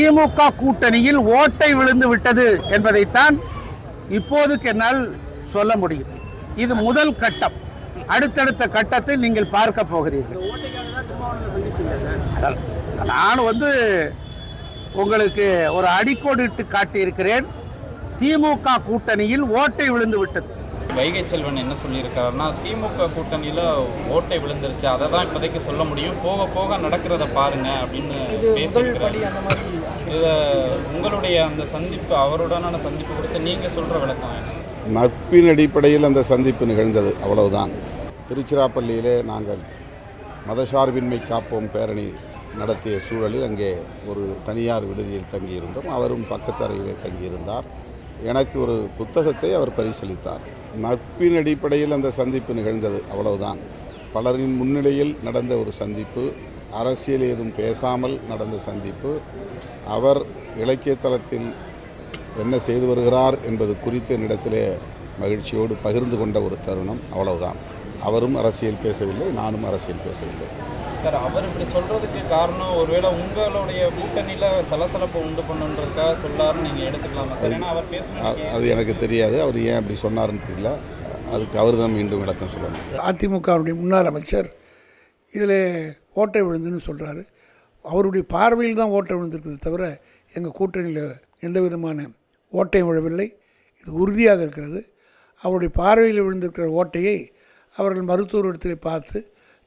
திமுக கூட்டணியில் ஓட்டை விழுந்து விட்டது என்பதைத்தான் இப்போதுக்கு என்னால் சொல்ல முடியும். இது முதல் கட்டம். அடுத்தடுத்த கட்டத்தை நீங்கள் பார்க்க போகிறீர்கள். நான் உங்களுக்கு ஒரு அடிக்கோடிட்டு காட்டியிருக்கிறேன். திமுக கூட்டணியில் ஓட்டை விழுந்து விட்டது. வைகை செல்வன் என்ன சொல்லியிருக்காருன்னா, திமுக கூட்டணியில் ஓட்டை விழுந்துருச்சு, அதை தான் இப்போதைக்கு சொல்ல முடியும், போக போக நடக்கிறத பாருங்க அப்படின்னு பேசியிருக்கிறாரு. இதை உங்களுடைய அந்த சந்திப்பு, அவருடனான சந்திப்பு கொடுத்து நீங்கள் சொல்கிற விளக்கம் என்ன? நட்பின் அடிப்படையில் அந்த சந்திப்பு நிகழ்ந்தது, அவ்வளவுதான். திருச்சிராப்பள்ளியிலே நாங்கள் மதசார்பின்மை காப்போம் பேரணி நடத்திய சூழலில் அங்கே ஒரு தனியார் விடுதியில் தங்கியிருந்தோம். அவரும் பக்கத்து அறையிலே தங்கியிருந்தார். எனக்கு ஒரு புத்தகத்தை அவர் பரிசளித்தார். நட்பின் அடிப்படையில் அந்த சந்திப்பு நிகழ்ந்தது, அவ்வளவுதான். பலரின் முன்னிலையில் நடந்த ஒரு சந்திப்பு, அரசியல் ஏதும் பேசாமல் நடந்த சந்திப்பு. அவர் இலக்கிய தளத்தில் என்ன செய்து வருகிறார் என்பது குறித்து என்னிடத்திலே மகிழ்ச்சியோடு பகிர்ந்து கொண்ட ஒரு தருணம், அவ்வளவுதான். அவரும் அரசியல் பேசவில்லை, நானும் அரசியல் பேசவில்லை. சார், அவர் இப்படி சொல்கிறதுக்கு காரணம் ஒருவேளை உங்களுடைய கூட்டணியில் சலசலப்பை உண்டு பண்ணுன்றதுக்காக சொல்லாருன்னு நீங்கள் எடுத்துக்கலாமா சார்? ஏன்னா அவர் பேசுகிறது அது எனக்கு தெரியாது. அவர் ஏன் அப்படி சொன்னார்னு தெரியல. அதுக்கு அவர் தான் மீண்டும் விளக்கம் சொல்லணும். அதிமுகவுடைய முன்னாள் அமைச்சர் இதில் ஓட்டை விழுந்துன்னு சொல்கிறாரு. அவருடைய பார்வையில் தான் ஓட்டை விழுந்திருக்கிறது தவிர எங்கள் கூட்டணியில் எந்த விதமான ஓட்டையும் விழவில்லை. இது உறுதியாக இருக்கிறது. அவருடைய பார்வையில் விழுந்திருக்கிற ஓட்டையை அவர்கள் மருத்துவரிடத்தில் பார்த்து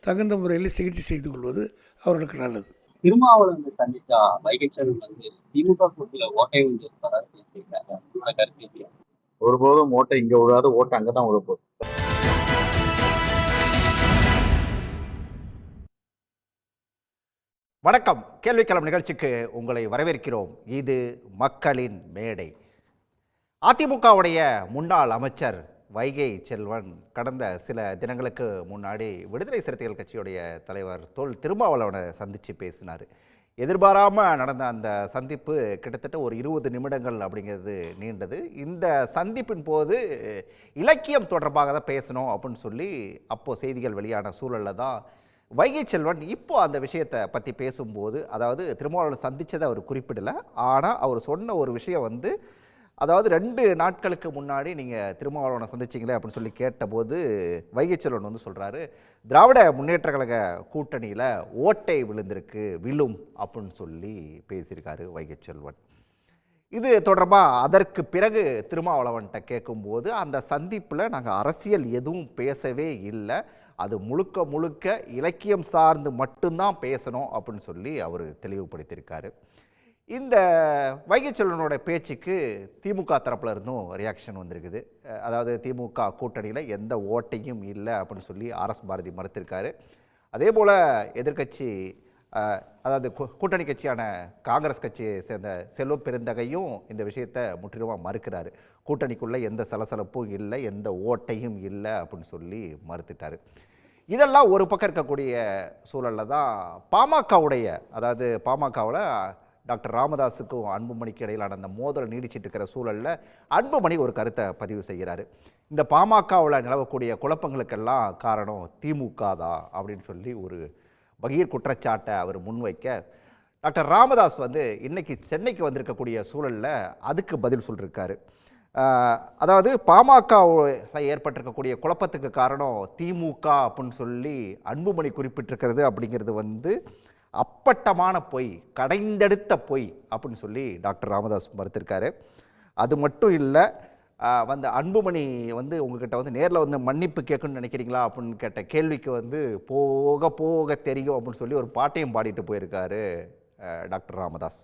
தகுந்த முறையில் சிகிச்சை செய்து கொள்வது அவர்களுக்கு நல்லது. திருமாவளவனை சந்தித்தா வைகை செல்வன் திமுக கூட்டணியில் ஓட்டை விழுந்து இருப்பதாக பேசியிருக்காங்க. ஒருபோதும் ஓட்டை இங்கே விழாது, ஓட்டை அங்கே தான் விழப்போகுது. வணக்கம். கேள்விக்களம் நிகழ்ச்சிக்கு உங்களை வரவேற்கிறோம். இது மக்களின் மேடை. அதிமுகவுடைய முன்னாள் அமைச்சர் வைகை செல்வன் கடந்த சில தினங்களுக்கு முன்னாடி விடுதலை சிறுத்தைகள் கட்சியுடைய தலைவர் தொல் திருமாவளவனை சந்தித்து பேசினார். எதிர்பாராமல் நடந்த அந்த சந்திப்பு கிட்டத்தட்ட ஒரு 20 நிமிடங்கள் அப்படிங்கிறது நீண்டது. இந்த சந்திப்பின் போது இலக்கியம் தொடர்பாக தான் பேசணும் அப்படின்னு சொல்லி அப்போது செய்திகள் வெளியான சூழலில் தான் வைகை செல்வன் இப்போ அந்த விஷயத்தை பற்றி பேசும்போது, அதாவது திருமாவளவனை சந்தித்ததை அவர் குறிப்பிடலை, ஆனால் அவர் சொன்ன ஒரு விஷயம் அதாவது 2 நாட்களுக்கு முன்னாடி நீங்கள் திருமாவளவனை சந்திச்சிங்களே அப்படின்னு சொல்லி கேட்டபோது வைகை செல்வன் சொல்கிறாரு, திராவிட முன்னேற்ற கழக கூட்டணியில் ஓட்டை விழுந்திருக்கு, விழும் அப்படின்னு சொல்லி பேசியிருக்காரு வைகை செல்வன். இது தொடர்பாக அதற்கு பிறகு திருமாவளவன்கிட்ட கேட்கும்போது, அந்த சந்திப்பில் நாங்கள் அரசியல் எதுவும் பேசவே இல்லை, அது முழுக்க முழுக்க இலக்கியம் சார்ந்து மட்டும்தான் பேசணும் அப்படின்னு சொல்லி அவர் தெளிவுபடுத்தியிருக்காரு. இந்த வைகை செல்வனோட பேச்சுக்கு திமுக தரப்பில் இருந்தும் ரியாக்ஷன் வந்திருக்குது. அதாவது திமுக கூட்டணியில் எந்த ஓட்டையும் இல்லை அப்படின்னு சொல்லி ஆர்எஸ் பாரதி மறுத்திருக்காரு. அதே போல் எதிர்கட்சி, அதாவது கூட்டணி கட்சியான காங்கிரஸ் கட்சியை சேர்ந்த செல்வ பெருந்தகையும் இந்த விஷயத்தை முற்றிலுமாக மறுக்கிறாரு. கூட்டணிக்குள்ளே எந்த சலசலப்பும் இல்லை, எந்த ஓட்டையும் இல்லை அப்படின்னு சொல்லி மறுத்துட்டார். இதெல்லாம் ஒரு பக்கம் இருக்கக்கூடிய சூழலில் தான் பாமகவுடைய, அதாவது பாமகவில் டாக்டர் ராமதாஸுக்கும் அன்புமணிக்கு இடையிலான அந்த மோதல் நீடிச்சிட்டு இருக்கிற சூழலில் அன்புமணி ஒரு கருத்தை பதிவு செய்கிறாரு. இந்த பாமகவில் நிலவக்கூடிய குழப்பங்களுக்கெல்லாம் காரணம் திமுக தான் அப்படின்னு சொல்லி ஒரு பகீர் குற்றச்சாட்டை அவர் முன்வைக்க, டாக்டர் ராமதாஸ் இன்னைக்கு சென்னைக்கு வந்திருக்கக்கூடிய சூழலில் அதுக்கு பதில் சொல்லியிருக்காரு. அதாவது பாமகவில் ஏற்பட்டிருக்கக்கூடிய குழப்பத்துக்கு காரணம் திமுக அப்படின்னு சொல்லி அன்புமணி குறிப்பிட்டிருக்கிறது அப்படிங்கிறது அப்பட்டமான பொய், கடைந்தெடுத்த பொய் அப்படின்னு சொல்லி டாக்டர் ராமதாஸ் மறுத்திருக்காரு. அது மட்டும் இல்லை, அன்புமணி உங்ககிட்ட நேரில் மன்னிப்பு கேட்கணும்னு நினைக்கிறீங்களா அப்படின்னு கேட்ட கேள்விக்கு போக போக தெரியும் அப்படின்னு சொல்லி ஒரு பாட்டையும் பாடிட்டு போயிருக்காரு டாக்டர் ராமதாஸ்.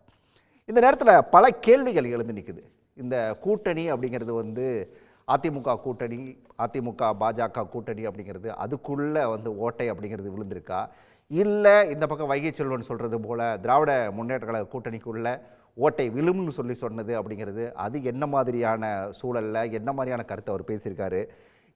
இந்த நேரத்தில் பல கேள்விகள் எழுந்து நிற்குது. இந்த கூட்டணி அப்படிங்கிறது அதிமுக கூட்டணி, அதிமுக பாஜக கூட்டணி அப்படிங்கிறது அதுக்குள்ளே ஓட்டை அப்படிங்கிறது விழுந்திருக்கா, இல்லை இந்த பக்கம் வைகை செல்வன் சொல்கிறது போல் திராவிட முன்னேற்ற கழக கூட்டணிக்குள்ளே ஓட்டை விழும்னு சொன்னது அப்படிங்கிறது அது என்ன மாதிரியான சூழலில் என்ன மாதிரியான கருத்தை அவர் பேசியிருக்காரு.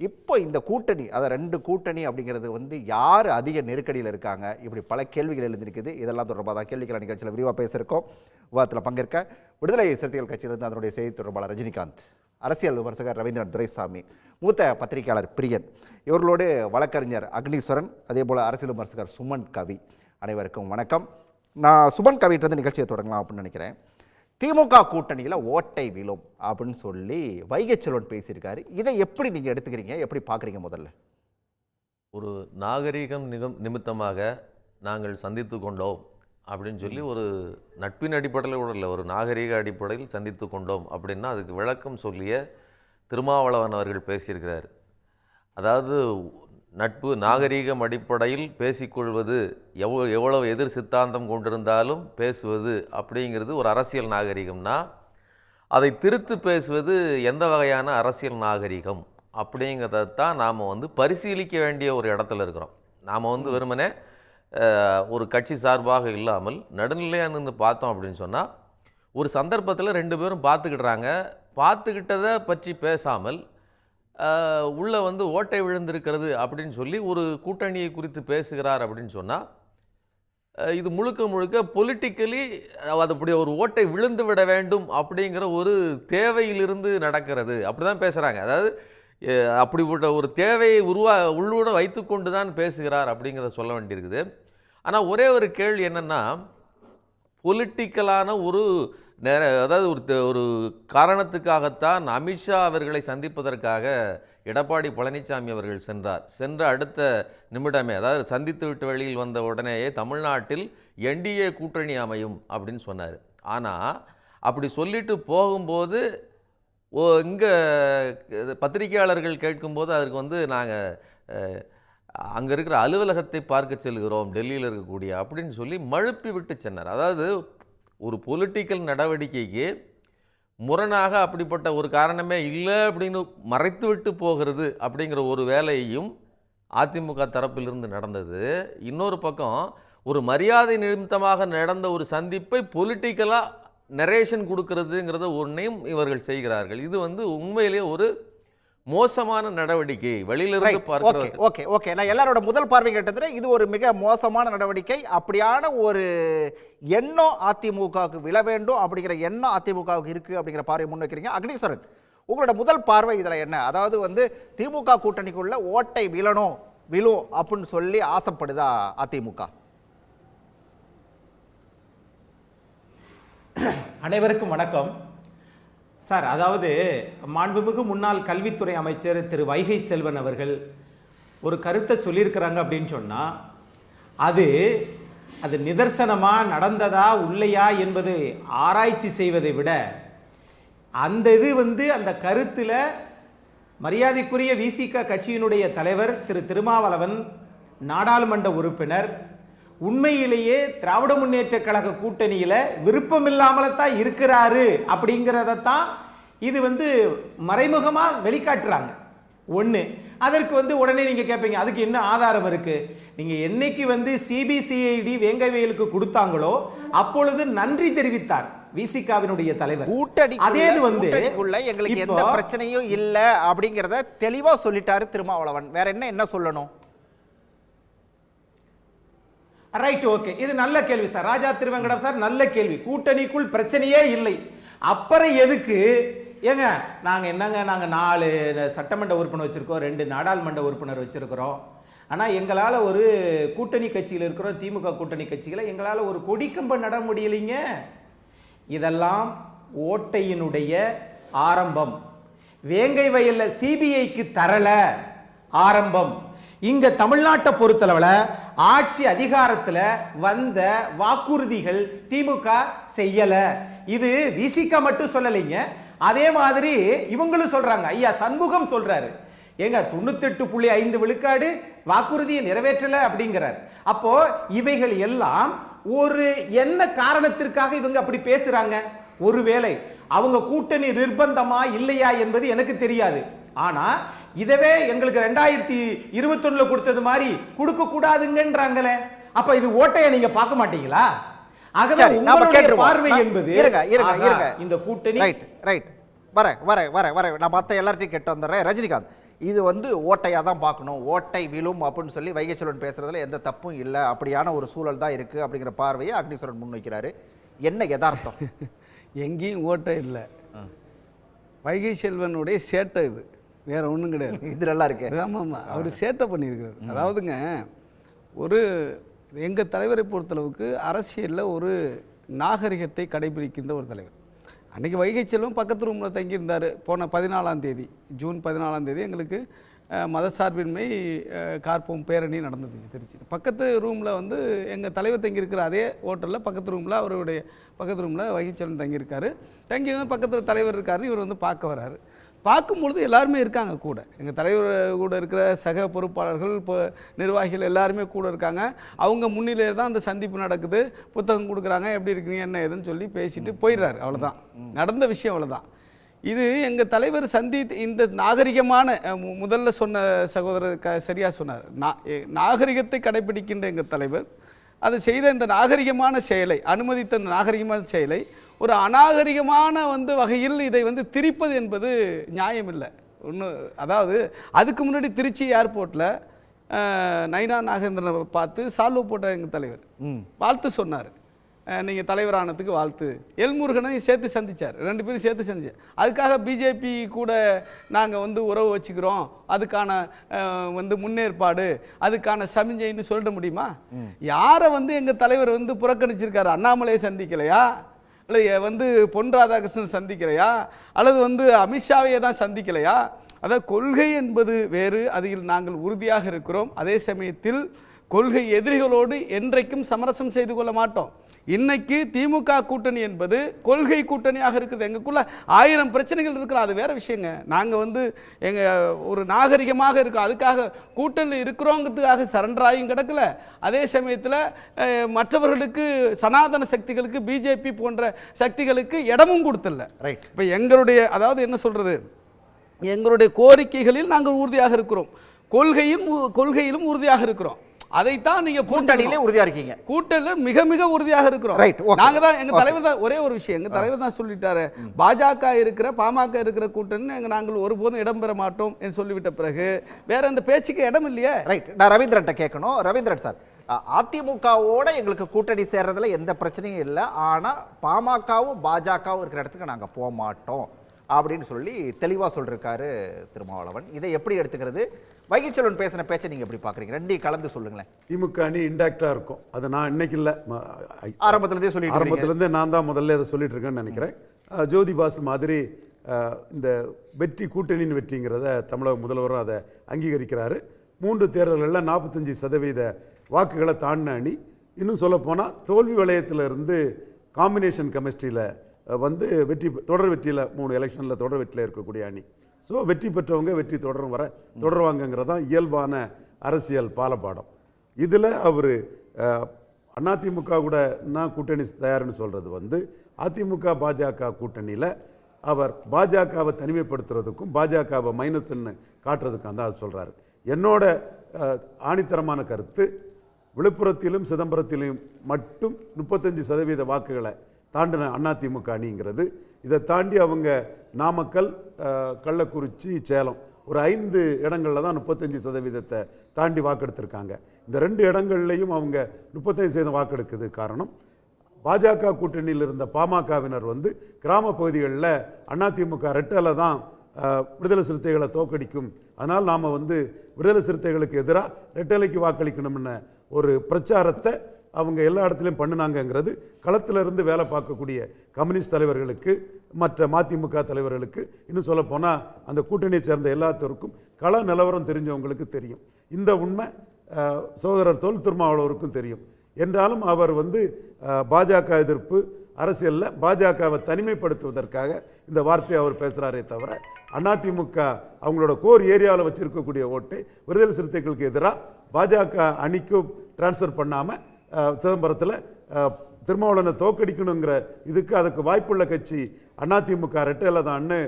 இப்போ இந்த கூட்டணி, அதை 2 கூட்டணி அப்படிங்கிறது யார் அதிக நெருக்கடியில் இருக்காங்க, இப்படி பல கேள்விகள் எழுந்திருக்குது. இதெல்லாம் தொடர்பாக தான் கேள்விகள் நிகழ்ச்சியில் விரிவாக பேசியிருக்கோம். விவாதத்தில் பங்கேற்க விடுதலை சிறுத்தைகள் கட்சியிலிருந்து அதனுடைய செய்தி தொடர்பாளர் ரஜினிகாந்த், அரசியல் விமர்சகர் ரவீந்திரன் துரைசாமி, மூத்த பத்திரிகையாளர் பிரியன், இவர்களோடு வழக்கறிஞர் அக்னீஸ்வரன், அதே போல் அரசியல் விமர்சகர் சுமன் கவி. அனைவருக்கும் வணக்கம். நான் சுமன் கவிட்டிருந்து நிகழ்ச்சியை தொடங்கலாம் அப்படின்னு நினைக்கிறேன். திமுக கூட்டணியில் ஓட்டை விழும் அப்படின்னு சொல்லி வைகை செல்வன் பேசியிருக்காரு. இதை எப்படி நீங்கள் எடுத்துக்கிறீங்க, எப்படி பார்க்குறீங்க? முதல்ல ஒரு நாகரீகம் நிமித்தமாக நாங்கள் சந்தித்து கொண்டோம் அப்படின்னு சொல்லி ஒரு நட்பின் அடிப்படையில் கூட இல்லை, ஒரு நாகரீக அடிப்படையில் சந்தித்து கொண்டோம் அப்படின்னா அதுக்கு விளக்கம் சொல்லிய திருமாவளவன் அவர்கள் பேசியிருக்கிறார். அதாவது நட்பு நாகரீகம் அடிப்படையில் பேசிக்கொள்வது எவ்வளவு எதிர் சித்தாந்தம் கொண்டிருந்தாலும் பேசுவது அப்படிங்கிறது ஒரு அரசியல் நாகரீகம்னா, அதை திருத்து பேசுவது எந்த வகையான அரசியல் நாகரீகம் அப்படிங்கிறதான் நாம் பரிசீலிக்க வேண்டிய ஒரு இடத்துல இருக்கிறோம். நாம் வெறுமனே ஒரு கட்சி சார்பாக இல்லாமல் நடுநிலையாக நின்று பார்த்தோம் அப்படின்னு சொன்னால், ஒரு சந்தர்ப்பத்தில் ரெண்டு பேரும் பார்த்துக்கிட்டுறாங்க, பார்த்துக்கிட்டதை பற்றி பேசாமல் உள்ளே ஓட்டை விழுந்திருக்கிறது அப்படின்னு சொல்லி ஒரு கூட்டணியை குறித்து பேசுகிறார் அப்படின்னு சொன்னால், இது முழுக்க முழுக்க பொலிட்டிக்கலி அது அப்படி ஒரு ஓட்டை விழுந்து விட வேண்டும் அப்படிங்கிற ஒரு தேவையிலிருந்து நடக்கிறது. அப்படி தான் பேசுகிறாங்க. அதாவது அப்படிப்பட்ட ஒரு தேவையை உள்ளூட வைத்து கொண்டு தான் பேசுகிறார் அப்படிங்கிறத சொல்ல வேண்டியிருக்குது. ஆனால் ஒரே ஒரு கேள்வி என்னென்னா, பொலிட்டிக்கலான அதாவது ஒரு காரணத்துக்காகத்தான் அமித்ஷா அவர்களை சந்திப்பதற்காக எடப்பாடி பழனிசாமி அவர்கள் சென்ற அடுத்த நிமிடமே, அதாவது சந்தித்து விட்டு வெளியில் வந்த உடனேயே தமிழ்நாட்டில் என்டிஏ கூட்டணி அமையும் அப்படின்னு சொன்னார். ஆனால் அப்படி சொல்லிட்டு போகும்போது இங்கே பத்திரிகையாளர்கள் கேட்கும்போது அதற்கு நாங்கள் அங்கே இருக்கிற அலுவலகத்தை பார்க்க செல்கிறோம், டெல்லியில் இருக்கக்கூடிய அப்படின்னு சொல்லி மழுப்பி விட்டு சென்றார். அதாவது ஒரு பொலிட்டிக்கல் நடவடிக்கைக்கு முரணாக அப்படிப்பட்ட ஒரு காரணமே இல்லை அப்படின்னு மறைத்து விட்டு போகிறது அப்படிங்கிற ஒரு வேலையையும் அதிமுக தரப்பிலிருந்து நடந்தது. இன்னொரு பக்கம் ஒரு மரியாதை நிமித்தமாக நடந்த ஒரு சந்திப்பை பொலிட்டிக்கலாக நரேஷன் கொடுக்கறதுங்கிறத ஒன்றையும் இவர்கள் செய்கிறார்கள். இது உண்மையிலேயே ஒரு மோசமான நடவடிக்கை. வெளியிலிருந்து பார்க்கிறது. ஓகே ஓகே நான் எல்லாரோட முதல் பார்வை கேட்டது இது ஒரு மிக மோசமான நடவடிக்கை. அப்படியான ஒரு எண்ணம் அதிமுகவுக்கு விழ வேண்டும் அப்படிங்கிற எண்ணம் அதிமுகவுக்கு இருக்கு அப்படிங்கிற பார்வை முன்வைக்கிறீங்க. அக்னீஸ்வரன், உங்களோட முதல் பார்வை இதில் என்ன? அதாவது திமுக கூட்டணிக்குள்ள ஓட்டை விழும் அப்படின்னு சொல்லி ஆசைப்படுதா அதிமுக? அனைவருக்கும் வணக்கம் சார். அதாவது மாண்புமிகு முன்னாள் கல்வித்துறை அமைச்சர் திரு வைகை செல்வன் அவர்கள் ஒரு கருத்தை சொல்லியிருக்கிறாங்க அப்படின்னு சொன்னால், அது நிதர்சனமாக நடந்ததா இல்லையா என்பது ஆராய்ச்சி செய்வதை விட அந்த அந்த கருத்தில் மரியாதைக்குரிய விசிக கட்சியினுடைய தலைவர் திரு திருமாவளவன், நாடாளுமன்ற உறுப்பினர், உண்மையிலேயே திராவிட முன்னேற்ற கழக கூட்டணியில் விருப்பமில்லாமல தான் இருக்கிறாரு அப்படிங்கிறதான் இது மறைமுகமாக வெளிக்காட்டுறாங்க. ஒன்று, அதற்கு உடனே நீங்கள் கேட்பீங்க அதுக்கு என்ன ஆதாரம் இருக்குது? நீங்கள் என்னைக்கு சிபிசிஐடி வேங்கவேலுக்கு கொடுத்தாங்களோ அப்பொழுது நன்றி தெரிவித்தார் விசிகாவினுடைய தலைவர். அதே எங்களுக்கு எந்த பிரச்சனையும் இல்லை அப்படிங்கிறத தெளிவாக சொல்லிட்டாரு திருமாவளவன். வேற என்ன சொல்லணும்? ரைட், ஓகே, இது நல்ல கேள்வி சார். ராஜா திருவேங்கடம் சார், நல்ல கேள்வி. கூட்டணிக்குள் பிரச்சனையே இல்லை, அப்புறம் எதுக்கு ஏங்க நாங்கள் 4 சட்டமன்ற உறுப்பினர் வச்சுருக்கோம், 2 நாடாளுமன்ற உறுப்பினர் வச்சுருக்கிறோம். ஆனால் எங்களால் ஒரு கூட்டணி கட்சியில் இருக்கிறோம், திமுக கூட்டணி கட்சிகளை எங்களால் ஒரு கொடிக்கம்பம் நட முடியலைங்க. இதெல்லாம் ஓட்டையினுடைய ஆரம்பம். வேங்கை வயலில் சிபிஐக்கு தரல ஆரம்பம். இங்க தமிழ்நாட்டை பொறுத்தளவில் ஆட்சி அதிகாரத்தில் வந்த வாக்குறுதிகள் திமுக செய்யல. இது விசிக மட்டும் சொல்லலைங்க, அதே மாதிரி இவங்களும் சொல்றாங்க. ஐயா சண்முகம் சொல்றாரு, ஏங்க 98.5 விழுக்காடு வாக்குறுதியை நிறைவேற்றல அப்படிங்கிறார். அப்போ இவைகள் எல்லாம் ஒரு என்ன காரணத்திற்காக இவங்க அப்படி பேசுறாங்க? ஒருவேளை அவங்க கூட்டணி நிர்பந்தமா இல்லையா என்பது எனக்கு தெரியாது. ஆனா இதவே எங்களுக்கு 2021 கொடுத்தது மாதிரி கொடுக்க கூடாதுங்கன்றாங்களே. அப்ப இது ஓட்டைய நீங்க பார்க்க மாட்டீங்களா? ஆகவே உங்களுடைய பார்வை என்பது இந்த கூட்டணி ரைட் வர நான் மற்ற எல்லார்ட்டையும் கேட்டு வந்துடுறேன். ரஜினிகாந்த், இது ஓட்டையா தான் பார்க்கணும், ஓட்டை விழும் அப்படின்னு சொல்லி வைகை செல்வன் பேசுறதுல எந்த தப்பும் இல்லை, அப்படியான ஒரு சூழல் தான் இருக்கு அப்படிங்கிற பார்வையை அக்னீஸ்வரன் முன்வைக்கிறாரு. என்ன யதார்த்தம்? எங்கேயும் ஓட்டை இல்லை, வைகை செல்வனுடைய சேட்டை இது, வேற ஒன்றும் கிடையாது. இது நல்லா இருக்கு. ஆமாம், அவர் சேட்டை பண்ணியிருக்கிறார். அதாவதுங்க, ஒரு எங்கள் தலைவரை பொறுத்தளவுக்கு அரசியலில் ஒரு நாகரிகத்தை கடைபிடிக்கின்ற ஒரு தலைவர். அன்றைக்கி வைகை செல்வம் பக்கத்து ரூமில் தங்கியிருந்தார். போன 14ஆம் தேதி, ஜூன் 14ஆம் தேதி எங்களுக்கு மதசார்பின்மை காப்போம் பேரணி நடந்துச்சு திருச்சி. பக்கத்து ரூமில் வந்து எங்கள் தலைவர் தங்கியிருக்கிற அதே ஹோட்டலில் பக்கத்து ரூமில் அவருடைய பக்கத்து ரூமில் வைகை செல்வம் தங்கியிருக்காரு. தங்கி வந்து பக்கத்தில் தலைவர் இருக்காரு. இவர் வந்து பார்க்க வராரு. பார்க்கும்பொழுது எல்லாருமே இருக்காங்க கூட. எங்கள் தலைவர் கூட இருக்கிற சக பொறுப்பாளர்கள், இப்போ நிர்வாகிகள் எல்லாருமே கூட இருக்காங்க. அவங்க முன்னிலையில் தான் அந்த சந்திப்பு நடக்குது. புத்தகம் கொடுக்குறாங்க, எப்படி இருக்கீங்க என்ன ஏதுன்னு சொல்லி பேசிட்டு போயிடுறாரு. அவ்வளோதான் நடந்த விஷயம், அவ்வளோதான். இது எங்கள் தலைவர் இந்த நாகரிகமான முதல்ல சொன்ன சகோதரர் சரியாக சொன்னார். நாகரிகத்தை கடைபிடிக்கின்ற எங்கள் தலைவர் அதை செய்த இந்த நாகரிகமான செயலை, அனுமதித்த இந்த நாகரிகமான செயலை ஒரு அநாகரிகமான வகையில் இதை திரிப்பது என்பது நியாயமில்லை. ஒன்று, அதாவது அதுக்கு முன்னாடி திருச்சி ஏர்போர்ட்டில் நைனா நாகேந்திரனை பார்த்து சால்வ் போட்டார் எங்கள் தலைவர். வாழ்த்து சொன்னார். நீங்கள் தலைவரானதுக்கு வாழ்த்து. எல்முருகனையும் சேர்த்து சந்தித்தார். 2 பேரும் சேர்த்து சந்திச்சார். அதுக்காக பிஜேபி கூட நாங்கள் உறவு வச்சுக்கிறோம், அதுக்கான முன்னேற்பாடு, அதுக்கான சமிஞ்சைன்னு சொல்லிட முடியுமா? யாரை எங்கள் தலைவர் புறக்கணிச்சிருக்காரு? அண்ணாமலையை சந்திக்கலையா? அல்லது பொன் ராதாகிருஷ்ணன் சந்திக்கலையா? அல்லது அமித்ஷாவையே தான் சந்திக்கலையா? அதாவது கொள்கை என்பது வேறு, அதில் நாங்கள் உறுதியாக இருக்கிறோம். அதே சமயத்தில் கொள்கை எதிரிகளோடு என்றைக்கும் சமரசம் செய்து கொள்ள மாட்டோம். இன்னைக்கு திமுக கூட்டணி என்பது கொள்கை கூட்டணியாக இருக்குது. எங்களுக்குள்ள 1000 பிரச்சனைகள் இருக்கலாம், அது வேற விஷயங்க. நாங்கள் ஒரு நாகரிகமாக இருக்கோம், அதுக்காக கூட்டணியில் இருக்கிறோங்கிறதுக்காக சரண்டராயும் கிடக்கல. அதே சமயத்தில் மற்றவர்களுக்கு, சனாதன சக்திகளுக்கு, பிஜேபி போன்ற சக்திகளுக்கு இடமும் கொடுத்தல. இப்போ எங்களுடைய, அதாவது என்ன சொல்றது, எங்களுடைய கோரிக்கைகளில் நாங்கள் உறுதியாக இருக்கிறோம், கொள்கையிலும் உறுதியாக இருக்கிறோம். அதைத்தான் நீங்க கூட்டணியிலே உறுதியா இருக்கீங்க. கூட்டணியில் மிக மிக உறுதியாக இருக்கிறோம். நாங்க தான், எங்க தலைவர் தான், ஒரே ஒரு விஷயம், எங்க தலைவர் தான் சொல்லிட்டாரு, பாஜக இருக்கிற பாமக இருக்கிற கூட்டணி நாங்கள் ஒருபோதும் இடம்பெற மாட்டோம் என்று சொல்லிவிட்ட பிறகு வேற அந்த பேச்சுக்கு இடம் இல்லையே. ரைட், நான் ரவீந்திரன் கேட்கணும். ரவீந்திரன் சார், அதிமுகவோட எங்களுக்கு கூட்டணி சேர்றதுல எந்த பிரச்சனையும் இல்லை, ஆனா பாமகவும் பாஜகவும் இருக்கிற இடத்துக்கு நாங்க போக மாட்டோம் அப்படின்னு சொல்லி தெளிவா சொல்லிருக்காரு திருமாவளவன். இதை எப்படி எடுத்துக்கிறது? வைகை செல்வன் பேசின பேச்சை நீங்க எப்படி பாக்குறீங்க? ரெண்டையும் கலந்து சொல்லுங்களேன். திமுக அணி இன்டாக்டா இருக்கும், அது நான் இன்னைக்கு இல்லை, ஆரம்பத்திலிருந்தே நான் தான் முதல்ல அதை சொல்லிட்டு இருக்கேன்னு நினைக்கிறேன். ஜோதி பாசு மாதிரி இந்த வெற்றி கூட்டணியின் வெற்றிங்கிறத தமிழக முதல்வரும் அதை அங்கீகரிக்கிறாரு. 3 தேர்தல்களில் 45% வாக்குகளை தாண்டின அணி. இன்னும் சொல்லப்போனால் தோல்வி வளையத்திலிருந்து காம்பினேஷன் கெமிஸ்ட்ரியில் வெற்றி, தொடர் வெற்றியில் 3 எலெக்ஷனில் தொடர் வெற்றியில் இருக்கக்கூடிய அணி. ஸோ வெற்றி பெற்றவங்க வெற்றி தொடருவாங்கங்கிறதான் இயல்பான அரசியல் பாலப்பாடம். இதில் அவர் அதிமுக கூட நான் கூட்டணி தயார்னு சொல்கிறது அதிமுக பாஜக கூட்டணியில் அவர் பாஜகவை தனிமைப்படுத்துறதுக்கும் பாஜகவை மைனஸ்ன்னு காட்டுறதுக்கும் தான் அது சொல்கிறாரு. என்னோட ஆணித்தரமான கருத்து, விழுப்புரத்திலும் சிதம்பரத்திலும் மட்டும் 35% வாக்குகளை தாண்டின அதிமுக அணிங்கிறது. இதை தாண்டி அவங்க நாமக்கல், கள்ளக்குறிச்சி, சேலம் ஒரு 5 இடங்களில் தான் 35% தாண்டி வாக்கெடுத்திருக்காங்க. இந்த 2 இடங்கள்லையும் அவங்க 35% வாக்கெடுக்குது. காரணம், பாஜக கூட்டணியில் இருந்த பாமகவினர் கிராம பகுதிகளில் அதிமுக ரெட்டலை தான் விடுதலை சிறுத்தைகளை தோக்கடிக்கும், அதனால் நாம் விடுதலை சிறுத்தைகளுக்கு எதிராக ரெட்டலைக்கு வாக்களிக்கணும்னு ஒரு பிரச்சாரத்தை அவங்க எல்லா இடத்துலையும் பண்ணினாங்கங்கிறது களத்திலிருந்து வேலை பார்க்கக்கூடிய கம்யூனிஸ்ட் தலைவர்களுக்கு, மற்ற மதிமுக தலைவர்களுக்கு, இன்னும் சொல்லப்போனால் அந்த கூட்டணியை சேர்ந்த எல்லாத்தருக்கும் கள நிலவரம் தெரிஞ்சவங்களுக்கு தெரியும். இந்த உண்மை சகோதரர் தொல் திருமாவளவருக்கும் தெரியும். என்றாலும் அவர் பாஜக எதிர்ப்பு அரசியலில் பாஜகவை தனிமைப்படுத்துவதற்காக இந்த வார்த்தையை அவர் பேசுகிறாரே தவிர, அதிமுக அவங்களோட கோர் ஏரியாவில் வச்சுருக்கக்கூடிய ஓட்டை விடுதலை சிறுத்தைகளுக்கு எதிராக பாஜக அணிக்கும் டிரான்ஸ்ஃபர் பண்ணாமல் சிதம்பரத்தில் திருமாவளவனை தோக்கடிக்கணுங்கிற அதுக்கு வாய்ப்புள்ள கட்சி அதிமுக ரெட்டையில் தான்னு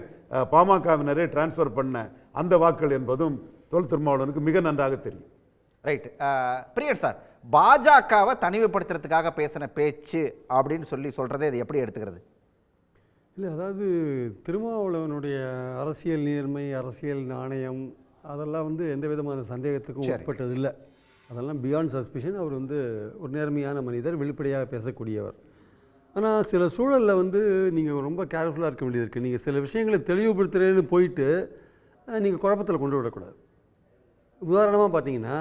பாமகவினரே டிரான்ஸ்ஃபர் பண்ண அந்த வாக்கள் என்பதும் தொல் திருமாவளவனுக்கு மிக நன்றாக தெரியும். ரைட், பிரியன் சார், பாஜகவை தனிமைப்படுத்துறதுக்காக பேசின பேச்சு அப்படின்னு சொல்றதை இது எப்படி எடுத்துக்கிறது? இல்லை, அதாவது திருமாவளவனுடைய அரசியல் நேர்மை, அரசியல் நாணயம் அதெல்லாம் எந்த விதமான சந்தேகத்துக்கும் உட்பட்டது இல்லை. அதெல்லாம் பியாண்ட் சஸ்பிஷன். அவர் ஒரு நேர்மையான மனிதர், வெளிப்படையாக பேசக்கூடியவர். ஆனால் சில சூழலில் நீங்கள் ரொம்ப கேர்ஃபுல்லாக இருக்க வேண்டியது இருக்குது. நீங்கள் சில விஷயங்களை தெளிவுபடுத்துகிறேன்னு போயிட்டு நீங்கள் குழப்பத்தில் கொண்டு விடக்கூடாது. உதாரணமாக பார்த்தீங்கன்னா,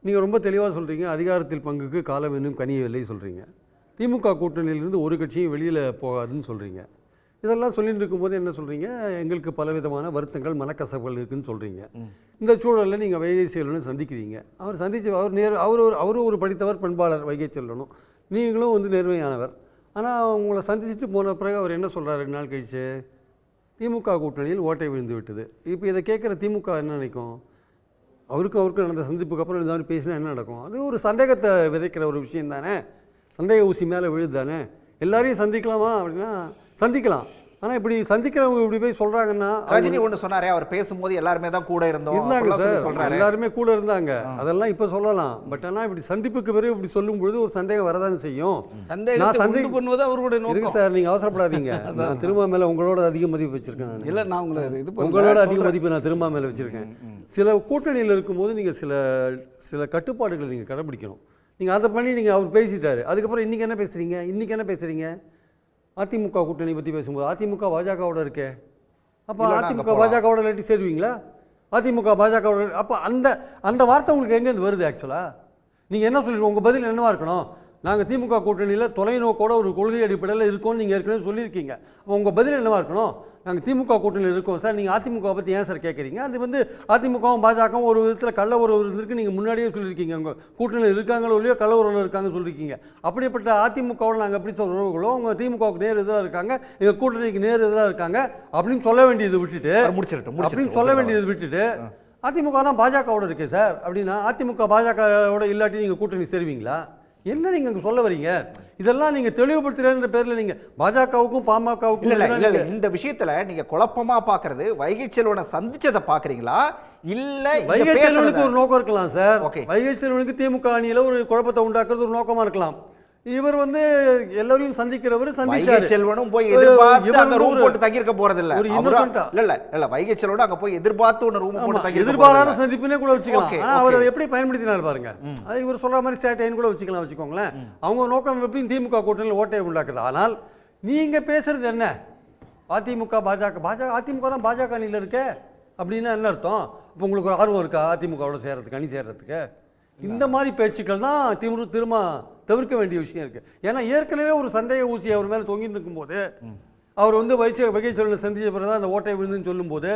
நீங்கள் ரொம்ப தெளிவாக சொல்கிறீங்க, அதிகாரத்தில் பங்குக்கு காலம் இன்னும் கனியவில்லை சொல்கிறீங்க. திமுக கூட்டணியிலிருந்து ஒரு கட்சியும் வெளியில் போகாதுன்னு சொல்கிறீங்க. இதெல்லாம் சொல்லிட்டு இருக்கும்போது என்ன சொல்கிறீங்க, எங்களுக்கு பலவிதமான வருத்தங்கள் மனக்கசப்புகள் இருக்குதுன்னு சொல்கிறீங்க. இந்த சூழலில் நீங்கள் வைகை செல்வனை சந்திக்கிறீங்க. அவர் சந்தித்து அவரும் ஒரு படித்தவர், பண்பாளர் வைகை செல்வனும். நீங்களும் வந்து நேர்மையானவர். ஆனால் உங்களை சந்திச்சுட்டு போன பிறகு அவர் என்ன சொல்கிறார் 2 நாள் கழிச்சு, திமுக கூட்டணியில் ஓட்டை விழுந்து விட்டது. இப்போ இதை கேட்குற திமுக என்ன நினைக்கும்? அவருக்கும் நடந்த சந்திப்புக்கு அப்புறம் இந்த மாதிரி பேசினா என்ன நடக்கும்? அது ஒரு சந்தேகத்தை விதைக்கிற ஒரு விஷயம் தானே. சந்தேக ஊசி மேலே விழுது தானே. எல்லாரையும் சந்திக்கலாமா அப்படின்னா சந்திக்கலாம். ஆனால் இப்படி சந்திக்கிறவங்க இப்படி போய் சொல்கிறாங்கன்னா, ரஜினி ஒன்று சொன்னாரே, அவர் பேசும்போது எல்லாருமே தான் கூட இருந்தாங்க சார், எல்லாருமே கூட இருந்தாங்க, அதெல்லாம் இப்போ சொல்லலாம். பட் ஆனால் இப்படி சந்திப்புக்கு பிறகு இப்படி சொல்லும்பொழுது ஒரு சந்தேகம் வரதானே செய்யும். நான் சந்தேகம் பண்ணுவது அவர்களுடைய நோக்கம் சார். நீங்கள் அவசரப்படாதீங்க. நான் திரும்ப மேலே உங்களோட அதிக மதிப்பு வச்சுருக்கேன். இல்லை, நான் உங்களோட அதிக மதிப்பு நான் திரும்ப மேலே வச்சுருக்கேன். சில கூட்டணியில் இருக்கும்போது நீங்கள் சில கட்டுப்பாடுகளை நீங்கள் கடைப்பிடிக்கணும். நீங்கள் அதை பண்ணி நீங்கள் அவர் பேசிட்டாரு, அதுக்கப்புறம் இன்றைக்கி என்ன பேசுகிறீங்க? அதிமுக கூட்டணி பற்றி பேசும்போது அதிமுக பாஜகவோட இருக்கே, அப்போ அதிமுக பாஜகவோட இல்லாட்டி சேருவீங்களா? அதிமுக பாஜகவோட அப்போ அந்த வார்த்தை உங்களுக்கு எங்கேருந்து வருது? ஆக்சுவலாக நீங்கள் என்ன சொல்லிடுவோம்? உங்கள் பதில் என்னவாக இருக்கணும்? நாங்கள் திமுக கூட்டணியில் தொலைநோக்கோட ஒரு கொள்கை அடிப்படையில் இருக்கோம்னு நீங்கள் ஏற்கனவே சொல்லியிருக்கீங்க. அப்போ உங்கள் பதில் என்னவாக இருக்கணும்? நாங்கள் திமுக கூட்டணியில் இருக்கோம் சார். நீங்கள் அதிமுக பற்றி ஏன் சார் கேட்குறீங்க? அது வந்து அதிமுகவும் பாஜகவும் ஒரு விதத்தில் கள்ள உறவு இருக்குது, நீங்கள் முன்னாடியே சொல்லியிருக்கீங்க. உங்கள் கூட்டணியில் இருக்காங்களோ இல்லையோ கள்ள உறவில் இருக்காங்கன்னு சொல்லியிருக்கீங்க. அப்படிப்பட்ட அதிமுகவோட நாங்கள் எப்படி சொல்கிற உறவுகளோ உங்கள் திமுகவுக்கு நேர் எதிராக இருக்காங்க, எங்கள் கூட்டணிக்கு நேர் எதிராக இருக்காங்க அப்படின்னு சொல்ல வேண்டியது விட்டுட்டு அதிமுக தான் பாஜகவோட இருக்கே சார் அப்படின்னா, அதிமுக பாஜகவோட இல்லாட்டி நீங்கள் கூட்டணி சேருவீங்களா? என்ன நீங்கள் அங்கே சொல்ல வரீங்க? இதெல்லாம் நீங்கள் தெளிவுபடுத்துகிற பேரில் நீங்கள் பாஜகவுக்கும் பாமகவுக்கும் இல்லை, இந்த விஷயத்தில் நீங்கள் குழப்பமாக பார்க்குறது வைகை செல்வனை சந்திச்சதை பார்க்குறீங்களா? இல்லை, வைகை செல்வனுக்கு ஒரு நோக்கம் இருக்கலாம் சார். வைகை செல்வனுக்கு திமுக அணியில் ஒரு குழப்பத்தை உண்டாக்குறது ஒரு நோக்கமாக இருக்கலாம். இவர் வந்து எல்லாரையும் சந்திக்கிறவர் சந்திச்சாரு. செல்வனும் போய் எதிர்பார்த்து அந்த ரூம் போட்டு தங்கி இருக்க போறது இல்ல. ஒரு இன்னோசன்ட்டா இல்ல வைகை செல்வனும் அங்க போய் எதிர்பார்த்து ஒரு ரூம் போட்டு தங்கி எதிர்பாராத சந்திப்புனே கூட வச்சுக்கலாம். ஆனா அவர் அதை எப்படி பயன்படுத்தினார் பாருங்க. அது இவர் சொல்ற மாதிரி சேட்டைன்னு கூட வச்சுக்கோங்களேன். அவங்க நோக்கம் எப்படி திமுக கூட்டணியில் ஓட்டையை உண்டாக்குறது. ஆனால் நீங்க பேசுறது என்ன? அதிமுக அதிமுக தான் பாஜக அணியில் இருக்கே அப்படின்னா என்ன அர்த்தம்? இப்போ உங்களுக்கு ஒரு ஆர்வம் இருக்கா அதிமுகவோட சேர்றதுக்கு, அணி சேர்றதுக்கு? இந்த மாதிரி பேச்சுக்கள் தான் திரும்ப தவிர்க்க வேண்டிய விஷயம் இருக்குது. ஏன்னா ஏற்கனவே ஒரு சந்தேக ஊசி அவர் மேலே தொங்கிட்டு இருக்கும்போது, அவர் வந்து வைகை செல்வனை சந்திச்ச பிறகு தான் அந்த ஓட்டை விழுந்துன்னு சொல்லும்போது,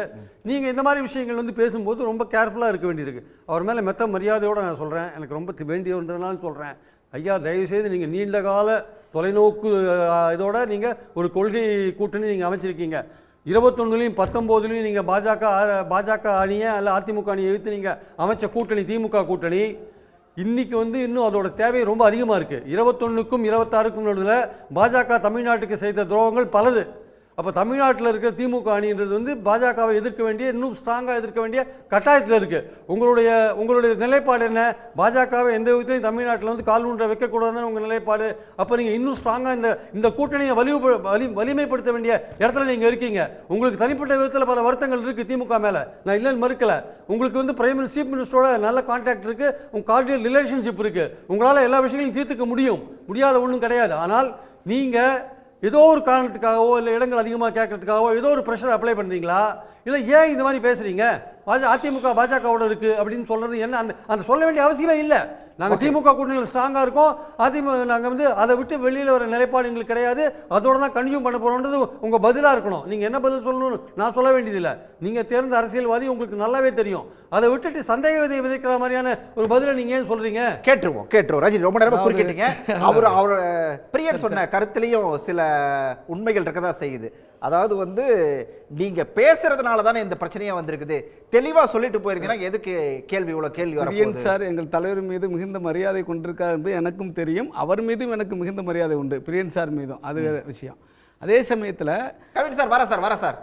நீங்கள் இந்த மாதிரி விஷயங்கள் வந்து பேசும்போது ரொம்ப கேர்ஃபுல்லாக இருக்க வேண்டியிருக்கு. அவர் மேலே மெத்த மரியாதையோடு நான் சொல்கிறேன், எனக்கு ரொம்ப வேண்டியதுன்றதுனால சொல்கிறேன். ஐயா, தயவுசெய்து நீங்கள் நீண்ட கால தொலைநோக்கு இதோட நீங்கள் ஒரு கொள்கை கூட்டணி நீங்கள் அமைச்சிருக்கீங்க. 21லையும் 19லையும் நீங்கள் பாஜக அணியை அல்ல அதிமுக அணியை எதிர்த்து நீங்கள் அமைச்ச கூட்டணி திமுக கூட்டணி இன்றைக்கி வந்து இன்னும் அதோட தேவை ரொம்ப அதிகமாக இருக்குது. 21க்கும் 26க்கும் நடுவில் பாஜக தமிழ்நாட்டுக்கு செய்த துரோகங்கள் பலது. அப்போ தமிழ்நாட்டில் இருக்கிற திமுக அணின்றது வந்து பாஜகவை எதிர்க்க வேண்டிய, இன்னும் ஸ்ட்ராங்காக எதிர்க்க வேண்டிய கட்டாயத்தில் இருக்குது. உங்களுடைய நிலைப்பாடு என்ன? பாஜகவை எந்த விதத்திலையும் தமிழ்நாட்டில் வந்து கால் ஊன்ற வைக்கக்கூடாதுன்னு உங்கள் நிலைப்பாடு. அப்போ நீங்கள் இன்னும் ஸ்ட்ராங்காக இந்த கூட்டணியை வலிமைப்படுத்த வேண்டிய இடத்துல நீங்கள் இருக்கீங்க. உங்களுக்கு தனிப்பட்ட விதத்தில் பல வருத்தங்கள் இருக்குது திமுக மேலே, நான் இல்லைன்னு மறுக்கலை. உங்களுக்கு வந்து பிரைம் மினிஸ்டர், சீஃப் மினிஸ்டரோட நல்ல கான்டாக்ட் இருக்குது, உங்கள் கார்டியல் ரிலேஷன்ஷிப் இருக்குது, உங்களால் எல்லா விஷயங்களையும் தீர்த்துக்க முடியாத ஒன்றும் கிடையாது. ஆனால் நீங்கள் ஏதோ ஒரு காரணத்துக்காகவோ இல்லை இடங்கள் அதிகமாக கேட்கறதுக்காகவோ ஏதோ ஒரு ப்ரெஷர் அப்ளை பண்ணுறீங்களா? இல்லை ஏன் இந்த மாதிரி பேசுகிறீங்க? அதிமுக பாஜகவோட இருக்குது அப்படின்னு சொல்கிறது என்ன? அந்த சொல்ல வேண்டிய அவசியமே இல்லை. நாங்கள் திமுக கூட்டணியில் ஸ்ட்ராங்காக இருக்கோம், நாங்கள் வந்து அதை விட்டு வெளியில் வர நிலைப்பாடு எங்களுக்கு கிடையாது, அதோட தான் கன்டினியூ பண்ண போகிறோன்றது உங்கள் பதிலாக இருக்கணும். நீங்கள் என்ன பதில் சொல்லணும்னு நான் சொல்ல வேண்டியதில்லை. நீங்கள் தேர்ந்த அரசியல்வாதி, உங்களுக்கு நல்லாவே தெரியும். அதை விட்டுட்டு சந்தேக விதைக்கிற மாதிரியான ஒரு பதிலை நீங்கள் ஏன் சொல்கிறீங்க? கேட்டுருவோம் ரஜினி, ரொம்ப நேரமாக குறுக்கிட்டீங்க. அவர் பிரியன் சொன்ன கருத்துலேயும் சில உண்மைகள் இருக்கதான் செய்யுது. அதாவது வந்து நீங்கள் பேசுறதுனால தானே இந்த பிரச்சனையே வந்திருக்குது. தெளிவாக சொல்லிட்டு போயிருந்தீங்கன்னா எதுக்கு இவ்வளோ கேள்வி வரும் சார்? எங்கள் தலைவர் மீது மிகுந்த மரியாதை கொண்டிருக்கார் என்பது எனக்கும் தெரியும். அவர் மீதும் எனக்கு மிகுந்த மரியாதை உண்டு, பிரியன் சார் மீதும். அது விஷயம். அதே சமயத்தில் கவின் சார் வர சார்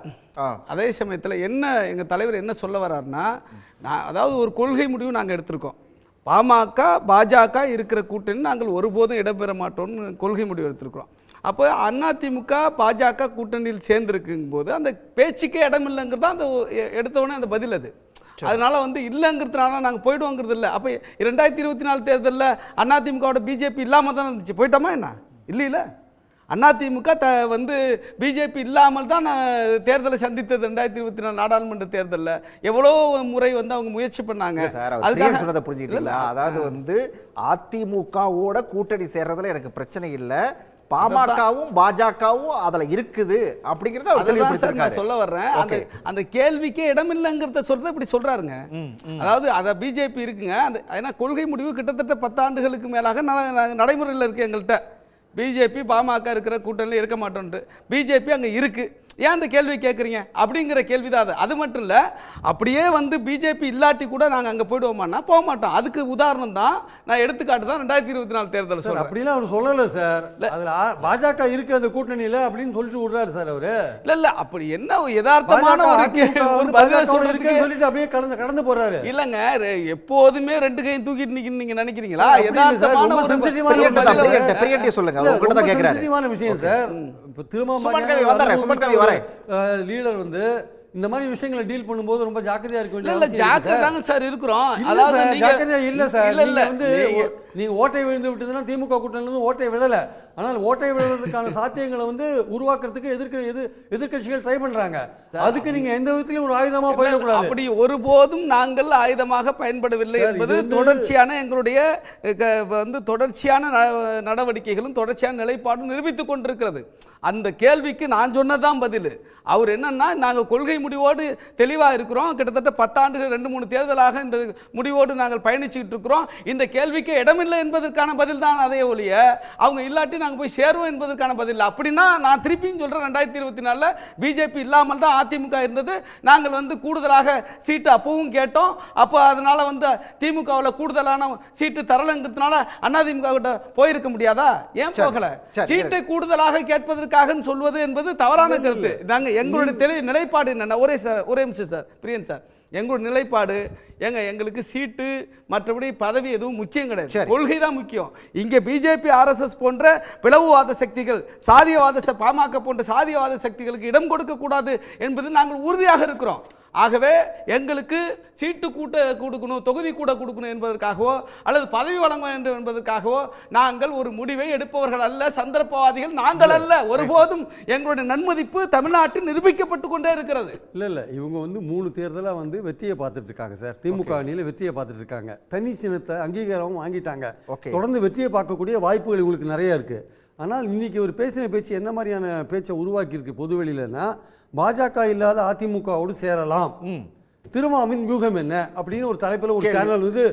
அதே சமயத்தில் என்ன எங்கள் தலைவர் என்ன சொல்ல வர்றாருன்னா, அதாவது ஒரு கொள்கை முடிவு நாங்கள் எடுத்திருக்கோம். பாமக பாஜக இருக்கிற கூட்டணி நாங்கள் ஒருபோதும் இடம்பெற மாட்டோம்னு கொள்கை முடிவு எடுத்திருக்கிறோம். அப்போ அதிமுக பாஜக கூட்டணியில் சேர்ந்துருக்கும் போது அந்த பேச்சுக்கே இடம் இல்லைங்கிறது தான் அந்த எடுத்தவொடனே அந்த பதில். அது அதனால வந்து இல்லைங்கிறதுனால நாங்கள் போய்டுவோங்கிறது இல்லை. அப்போ 2024 தேர்தலில் அதிமுகவோட பிஜேபி இல்லாமல் தானே இருந்துச்சு, போயிட்டோமா என்ன? இல்லை. அதிமுக வந்து பிஜேபி இல்லாமல் தான் தேர்தலை சந்தித்தது 2024 நாடாளுமன்ற தேர்தலில் எவ்வளோ முறை வந்து அவங்க முயற்சி பண்ணாங்க. அதுக்காக சொன்னதை புரிஞ்சுக்கிட்டீங்களா? அதாவது வந்து அதிமுகவோட கூட்டணி சேர்றதுல எனக்கு பிரச்சனை இல்லை, பாமகவும் பாஜகவும் அதுல இருக்குது அப்படிங்கறத அவர் தெளிவுபடுத்திருக்காரு. சொல்ல வர்றேன், அந்த கேள்விக்கே இடமில்லைங்கிறத சொல்றத இப்படி சொல்றாருங்க. அதாவது அத பிஜேபி இருக்குங்க, ஏன்னா கொள்கை முடிவு கிட்டத்தட்ட 10 ஆண்டுகளுக்கு மேலாக நடைமுறையில் இருக்கு எங்கள்கிட்ட. பிஜேபி பாமக இருக்கிற கூட்டணியில் இருக்க மாட்டோன்ட்டு, பிஜேபி அங்கே இருக்கு, ஏன் அந்த கேள்வி கேட்குறீங்க அப்படிங்கிற கேள்வி தான் அது. அது மட்டும் இல்லை, அப்படியே வந்து பிஜேபி இல்லாட்டி கூட நாங்கள் அங்கே போயிடுவோமான்னா போக மாட்டோம். அதுக்கு உதாரணம் தான் நான் எடுத்துக்காட்டு தான் 2024 தேர்தல் சார். அப்படிலாம் அவர் சொல்லலை சார், அதில் பாஜக இருக்கு அந்த கூட்டணியில் அப்படின்னு சொல்லிட்டு விடுறாரு சார் அவரு. இல்லை அப்படி என்ன யதார்த்தமான சொல்லிட்டு அப்படியே கடந்து போறாரு. இல்லைங்க, எப்போதுமே 2 கையும் தூக்கிட்டு நீங்க நினைக்கிறீங்களா? யதார்த்தமான விஷயம் சார். இப்போ லீடர் வந்து இந்த மாதிரி விஷயங்களை டீல் பண்ணும்போது ரொம்ப ஜாக்கிரதையா இருக்க வேண்டிய அவசியம். ஜாக்கிரதையா சார் இருக்கிறோம். அதாவது ஜாக்கிரதையா இல்ல சார். நீங்க வந்து நீங்க ஓட்டை விழுந்து விட்டதுன்னா திமுக கூட்டணியில இருந்து ஓட்டை விழல, ஆனால் ஓட்டை விழுறதுக்கான சாத்தியங்களை வந்து உருவாக்குறதுக்கு எதிர்க்கட்சிகள் ட்ரை பண்றாங்க. அதுக்கு நீங்க எந்த விதத்திலும் ஒரு ஆயுதமா போயிடக்கூடாது. அப்படி ஒருபோதும் நாங்கள் ஆயுதமாக பயன்படவில்லை என்பது தொடர்ச்சியான எங்களுடைய வந்து தொடர்ச்சியான நடவடிக்கைகளும் தொடர்ச்சியான நிலைப்பாடும் நிரூபித்துக் கொண்டிருக்கிறது. அந்த கேள்விக்கு நான் சொன்னதான் பதில். அவர் என்னன்னா, நாங்கள் கொள்கை முடிவோடு தெளிவாக இருக்கிறோம், கிட்டத்தட்ட 10 ஆண்டுகள் 2-3 தேர்தலாக இந்த முடிவோடு நாங்கள் பயணிச்சுக்கிட்டு இருக்கிறோம், இந்த கேள்விக்கு இடமில்லை என்பதற்கான பதில் தான் அதே ஒழிய அவங்க இல்லாட்டி நாங்கள் போய் சேருவோம் என்பதற்கான பதில். அப்படின்னா நான் திருப்பியும் சொல்கிறேன், 2024 பிஜேபி இல்லாமல் தான் அதிமுக இருந்தது. நாங்கள் வந்து கூடுதலாக சீட்டு அப்பவும் கேட்டோம். அப்போ அதனால வந்து திமுகவில் கூடுதலான சீட்டு தரலங்கிறதுனால அதிமுக கிட்ட போயிருக்க முடியாதா? ஏன் போகல? சீட்டை கூடுதலாக கேட்பதற்காக சொல்வது என்பது தவறான கருத்து. நாங்கள் எங்களுடைய நிலைப்பாடு என்னன்னா, ஒரே நிமிஷம் சார், பிரியன் சார், எங்களுடைய நிலைப்பாடு எங்களுக்கு சீட்டு மற்றபடி பதவி எதுவும் முக்கியம் கிடையாது, கொள்கை தான் முக்கியம். இங்கே பிஜேபி ஆர்எஸ்எஸ் போன்ற பிளவுவாத சக்திகள், சாதியவாத பாமக போன்ற சாதியவாத சக்திகளுக்கு இடம் கொடுக்க கூடாது என்பது நாங்கள் உறுதியாக இருக்கிறோம். ஆகவே எங்களுக்கு சீட்டு கொடுக்கணும், தொகுதி கூட கொடுக்கணும் என்பதற்காகவோ அல்லது பதவி வழங்க வேண்டும் என்பதற்காகவோ நாங்கள் ஒரு முடிவை எடுப்பவர்கள் அல்ல, சந்தர்ப்பவாதிகள் நாங்கள் அல்ல. ஒருபோதும் எங்களுடைய நன்மதிப்பு தமிழ்நாட்டில் நிரூபிக்கப்பட்டு கொண்டே இருக்கிறது. இல்லை இவங்க வந்து 3 தேர்தலாக வந்து வெற்றியை பார்த்துட்டு இருக்காங்க சார். திமுக அணியில் வெற்றியை பார்த்துட்டு இருக்காங்க, தனி சின்னத்தை அங்கீகாரமும் வாங்கிட்டாங்க. தொடர்ந்து வெற்றியை பார்க்கக்கூடிய வாய்ப்புகள் இவங்களுக்கு நிறைய இருக்கு. ஆனால் இன்னைக்கு ஒரு பேசின பேச்சு என்ன மாதிரியான பேச்சை உருவாக்கியிருக்கு பொதுவெளியிலன்னா, பாஜக இல்லாத அதிமுகவோடு சேரலாம், திருமாவின் வியூகம் என்ன அப்படின்னு ஒரு தலைப்பில் ஒரு சேனல் வந்து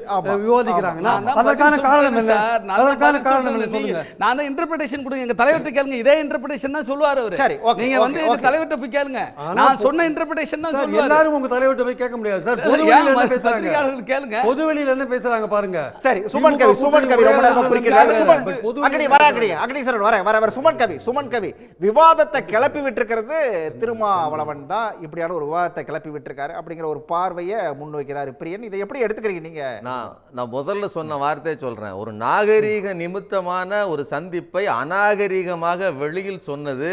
விவாதிக்கிறாங்கன்னா அதற்கான காரணம் என்ன? அதற்கான காரணம் என்ன சொல்லுங்க. நான் தான் இன்டர்பிரேஷன் கொடுங்க, எங்க தலைவர்கிட்ட கேளுங்க, இதே இன்டர்பிரேஷன் தான் சொல்லுவார் அவரு. நீங்க வந்து எங்க தலைவர்கிட்ட போய் கேளுங்க, நான் சொன்ன இன்டர்பிரேஷன் தான் சொல்லுவார். எல்லாரும் உங்க தலைவர்கிட்ட போய் கேட்க முடியாது சார். பொதுவெளியில என்ன பேசுறாங்க கேளுங்க, பொதுவெளியில என்ன பேசுறாங்க பாருங்க. சரி, சுமன் கவி ரொம்ப நேரமா குறிக்கிறாரு. அங்கடி வர சுமன் கவி விவாதத்தை கிளப்பி விட்டுருக்கிறது திருமாவளவன் தான். இப்படியான ஒரு விவாதத்தை கிளப்பி விட்டுருக்காரு அப்படிங்கிற ஒரு பார்வையை முன்வைக்கிறார். பிரியன், இதை எப்படி எடுத்துக்கிறீங்க நீங்க? நான் முதல்ல சொன்ன வார்த்தையை சொல்றேன். ஒரு நாகரீக நிமித்தமான ஒரு சந்திப்பை அநாகரீகமாக வெளியில் சொன்னது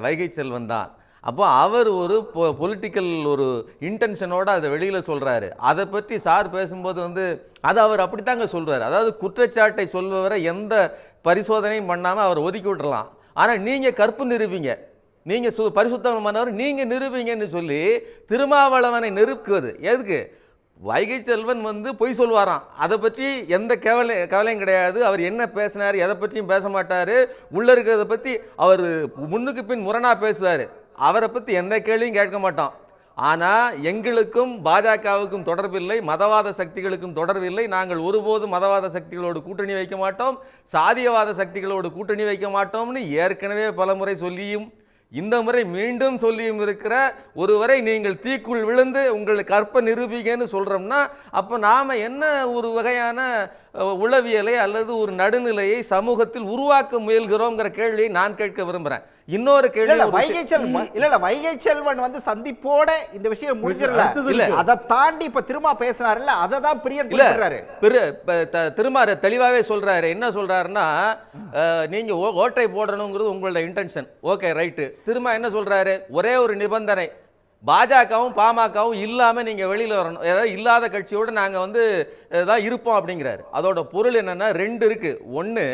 வைகை செல்வன் தான். அப்போ அவர் ஒரு பொலிட்டிக்கல் ஒரு இன்டென்ஷனோட அதை வெளியில் சொல்கிறாரு. அதை பற்றி சார் பேசும்போது வந்து அது அவர் அப்படித்தாங்க சொல்கிறார். அதாவது குற்றச்சாட்டை சொல்பவரை எந்த பரிசோதனையும் பண்ணாமல் அவர் ஒதுக்கி விட்டுறலாம், ஆனால் நீங்கள் கற்பு நிரூபிங்க, நீங்கள் பரிசுத்தமானவர் நீங்கள் நிரூபிங்கன்னு சொல்லி திருமாவளவனை நெருக்குவது எதுக்கு? வைகை செல்வன் வந்து பொய் சொல்வாராம், அதை பற்றி எந்த கவலையும் கிடையாது. அவர் என்ன பேசினார் எதை பற்றியும் பேச மாட்டார். உள்ளே இருக்கிறத பற்றி அவர் முன்னுக்கு பின் முரணாக பேசுவார். அவரை பற்றி எந்த கேள்வியும் கேட்க மாட்டோம். ஆனால் எங்களுக்கும் பாஜகவுக்கும் தொடர்பில்லை, மதவாத சக்திகளுக்கும் தொடர்பில்லை. நாங்கள் ஒருபோதும் மதவாத சக்திகளோடு கூட்டணி வைக்க மாட்டோம், சாதியவாத சக்திகளோடு கூட்டணி வைக்க மாட்டோம்னு ஏற்கனவே பல முறை சொல்லியும் இந்த முறை மீண்டும் சொல்லியும் இருக்கிற ஒருவரை நீங்கள் தீக்குள் விழுந்து உங்களை கற்ப நிரூபிங்கன்னு சொல்கிறோம்னா அப்போ நாம் என்ன ஒரு வகையான உளவியலை அல்லது ஒரு நடுநிலையை சமூகத்தில் உருவாக்க முயல்கிறோங்கிற கேள்வியை நான் கேட்க விரும்புகிறேன். இன்னொரு கேள்வி, வைகை செல்வன் வந்து சந்திப்போட இந்த விஷயம் முடிஞ்சிடல, அதை தாண்டி இப்ப திரும்ப பேசுறாருல்ல, அதை தான் பிரியன் திரும்ப தெளிவாகவே சொல்றாரு. என்ன சொல்றாருன்னா, நீங்க ஓட்டை போடணுங்கிறது உங்களோட இன்டென்ஷன், ஓகே ரைட்டு. திரும்ப என்ன சொல்றாரு, ஒரே ஒரு நிபந்தனை, பாஜகவும் பாமகவும் இல்லாமல் நீங்கள் வெளியில் வரணும், ஏதாவது இல்லாத கட்சியோடு நாங்கள் வந்து தான் இருப்போம் அப்படிங்கிறாரு. அதோட பொருள் என்னென்னா 2 இருக்குது. ஒன்று,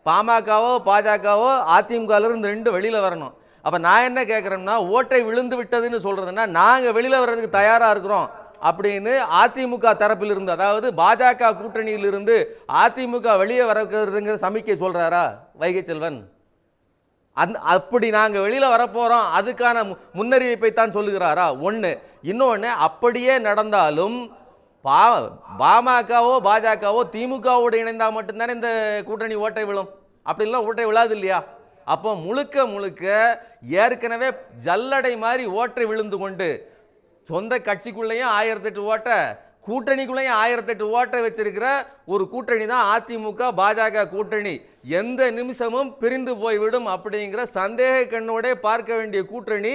பாமகவோ பாஜகவோ அதிமுகவிலிருந்து 2 வெளியில் வரணும். அப்போ நான் என்ன கேட்குறேன்னா, ஓட்டை விழுந்து விட்டதுன்னு சொல்கிறதுன்னா நாங்கள் வெளியில் வர்றதுக்கு தயாராக இருக்கிறோம் அப்படின்னு அதிமுக தரப்பிலிருந்து, அதாவது பாஜக கூட்டணியிலிருந்து அதிமுக வெளியே வரக்கிறதுங்கிற சமிக்கை சொல்கிறாரா வைகை செல்வன்? அப்படி நாங்கள் வெளியில் வரப்போகிறோம் அதுக்கான முன்னறிவிப்பைத்தான் சொல்லுகிறாரா? ஒன்று. இன்னொன்று, அப்படியே நடந்தாலும் பாமகவோ பாஜகவோ திமுகவோடு இணைந்தால் மட்டும்தானே இந்த கூட்டணி ஓட்டை விழும். அப்படின்லாம் ஓட்டை விழாது இல்லையா? அப்போ முழுக்க முழுக்க ஏற்கனவே ஜல்லடை மாதிரி ஓட்டை விழுந்து கொண்டு சொந்த கட்சிக்குள்ளேயும் 1008 ஓட்டை, கூட்டணிக்குள்ளேயும் 1008 ஓட்டை வச்சிருக்கிற ஒரு கூட்டணி தான் அதிமுக பாஜக கூட்டணி. எந்த நிமிஷமும் பிரிந்து போய்விடும் அப்படிங்கிற சந்தேக கண்ணோட பார்க்க வேண்டிய கூட்டணி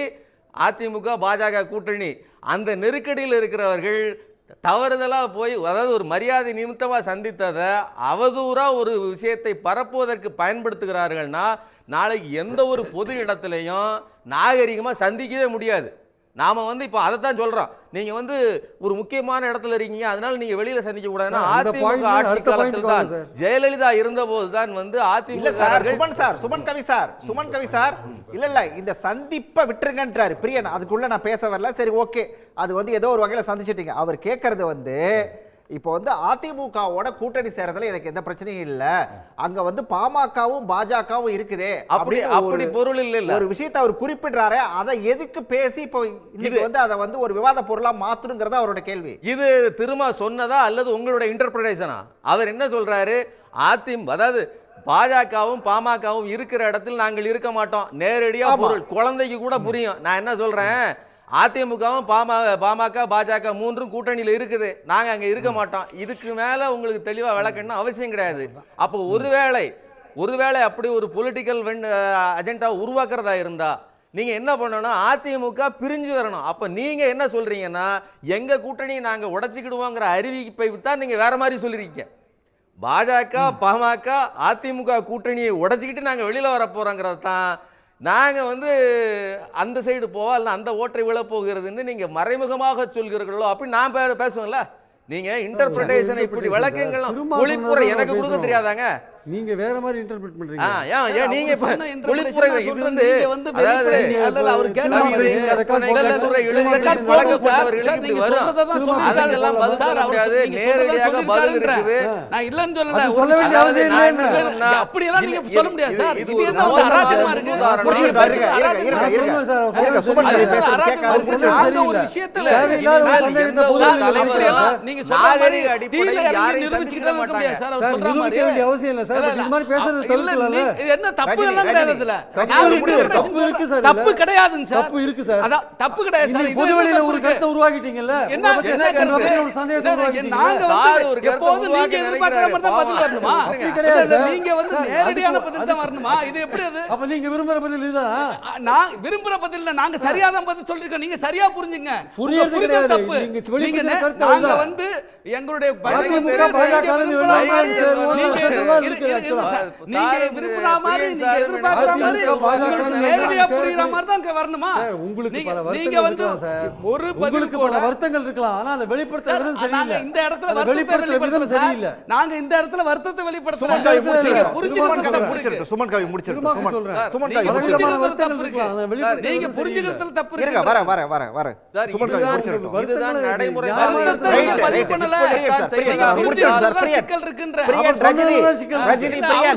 அதிமுக பாஜக கூட்டணி. அந்த நெருக்கடியில் இருக்கிறவர்கள் தவறுதலாக போய், அதாவது ஒரு மரியாதை நிமித்தமாக சந்தித்ததை அவதூறாக ஒரு விஷயத்தை பரப்புவதற்கு பயன்படுத்துகிறார்கள்னா நாளைக்கு எந்த ஒரு பொது இடத்துலையும் நாகரிகமாக சந்திக்கவே முடியாது. நாம் இப்போ அதைத்தான் சொல்கிறோம். நீங்கள் ஒரு முக்கியமான இடத்துல இருக்கீங்க, அதனால நீங்கள் வெளியில் சந்திக்க கூடாதுன்னா அதிமுக ஆட்சி காலத்தில் தான் ஜெயலலிதா இருந்தபோது தான் அதிமுக சுமன் கவி சார் இல்ல இந்த சந்திப்பை விட்டுருங்கன்றாரு பிரியன். அதுக்குள்ள நான் பேச வரல. சரி, ஓகே, அது ஏதோ ஒரு வகையில் சந்திச்சிட்டீங்க. அவர் கேட்கறது இப்போ அதிமுகவோட கூட்டணி சேரதுல எனக்கு எந்த பிரச்சனையும் இல்ல, அங்க பாமகவும் பாஜகவும் இருக்குதே அப்படி பொருள் இல்ல ஒரு விஷயத்தை அவர் குறிப்பிடுறாரு. அதை எதுக்கு பேசி இப்போ இன்னைக்கு அதை ஒரு விவாத பொருளா மாத்தணுங்கிறத அவரோட கேள்வி. இது திரும்ப சொன்னதா அல்லது உங்களோட இன்டர்பிரேஷனா? அவர் என்ன சொல்றாரு? அதாவது பாஜகவும் பாமகவும் இருக்கிற இடத்தில் நாங்கள் இருக்க மாட்டோம். நேரடியா பொருள் குழந்தைக்கு கூட புரியும். நான் என்ன சொல்றேன், அதிமுகவும் பாமக பாஜக 3ம் கூட்டணியில் இருக்குது, நாங்கள் அங்கே இருக்க மாட்டோம். இதுக்கு மேலே உங்களுக்கு தெளிவாக விளக்கணும்னு அவசியம் கிடையாது. அப்போ ஒருவேளை அப்படி ஒரு பொலிட்டிக்கல் அஜெண்டா உருவாக்குறதா இருந்தா நீங்கள் என்ன பண்ணணும், அதிமுக பிரிஞ்சு வரணும். அப்போ நீங்கள் என்ன சொல்கிறீங்கன்னா, எங்கள் கூட்டணியை நாங்கள் உடச்சிக்கிடுவோங்கிற அறிவிப்பை தான் நீங்கள் வேற மாதிரி சொல்லியிருக்கீங்க. பாஜக பாமக அதிமுக கூட்டணியை உடச்சிக்கிட்டு நாங்கள் வெளியில் வர போகிறோங்கிறது தான். நாங்கள் அந்த சைடு போவா இல்லை அந்த ஓட்டை விழப்போகிறதுன்னு நீங்கள் மறைமுகமாக சொல்கிறீர்களோ அப்படி நான் பேசுவேன்ல. நீங்கள் இன்டர்பிரேஷனை இப்படி விளக்கங்களும் ஒளிப்புற எனக்கு கொடுக்க தெரியாதாங்க. நீங்க வேற மாதிரி இன்டர்பிரட் பண்றீங்க. நீங்க ஒளிப்புற இது அதாவது அவர் அதெல்லாம் பதில் சொல்ல முடியாது. நேரடியாக பதில் இருக்குது. நான் இல்லன்னு சொல்லல. சொல்ல வேண்டிய அவசியம் இல்லை. அப்படி எல்லாம் நீங்க சொல்ல முடியாது சார். இது என்ன ஒரு அராஜகமா இருக்கு. ஒரு விஷயத்துல நீங்க சொல்ற மாதிரி அடிப்படையில் யாரையும் நிரூபிச்சுக்கிட்டே இருக்க முடியாது சார். அவர் சொல்ற மாதிரி வேண்டிய அவசியம் இல்லை சார். இது மாதிரி பேசுறது தவிர்க்கலாம்ல. இது என்ன தப்பு எல்லாம் கிடையாது. இதுல தப்பு இருக்கு சார். தப்பு கிடையாதுங்க சார். தப்பு இருக்கு சார். அத தப்பு கிடையாது சார். பொது வெளியில ஒரு கருத்தை உருவாக்கிட்டீங்கல்ல. என்ன ஒரு சந்தேகத்தை உருவாக்கிட்டீங்க. நாங்க எப்போது நீங்க எதிர்பார்க்கிற மாதிரி தான் பதில் வரணுமா? அப்படி கிடையாது சார். நீங்க நேரடியான பதில் தான் வரணுமா? இது எப்படி அது? அப்ப நீங்க விரும்புற பதில் இதுதான். நான் விரும்புற பதில் இல்ல. நாங்க சரியா தான் பதில் சொல்லிருக்கோம். நீங்க சரியா புரிஞ்சுங்க. புரியுறது கிடையாது. நீங்க வெளிப்படுத்துற கருத்து அதுதான். எங்களுடைய அதிமுக பாஜக கலந்து வெளிநாடு சேருவோம் இருக்கு. நீங்க விரும்புற மாதிரி நீங்க எதிர்பார்க்கிற மாதிரி நேரடியா புரியுற மாதிரி தான் வரணுமா? சார் உங்களுக்கு பல வருத்தங்கள் இருக்கலாம் சார். உங்களுக்கு பல வருத்தங்கள் இருக்கலாம். ஆனா அந்த வெளிப்படுத்துற விதம் சரியில்லை. இந்த இடத்துல வெளிப்படுத்துற விதம் சரியில்லை. நாங்க இந்த இடத்துல வருத்தத்தை வெளிப்படுத்துறோம். சுமன் கவி முடிச்சிருங்க. சுமன் கவி பலவிதமான வருத்தங்கள் இருக்கலாம். அந்த வெளிப்படுத்துற நீங்க புரிஞ்சுக்கிறதுல தப்பு இருக்கு. வர சுமன் கவி முடிச்சிருங்க. இதுதான் நடைமுறை. பதிவு பண்ணல. சிக்கல் இருக்குன்ற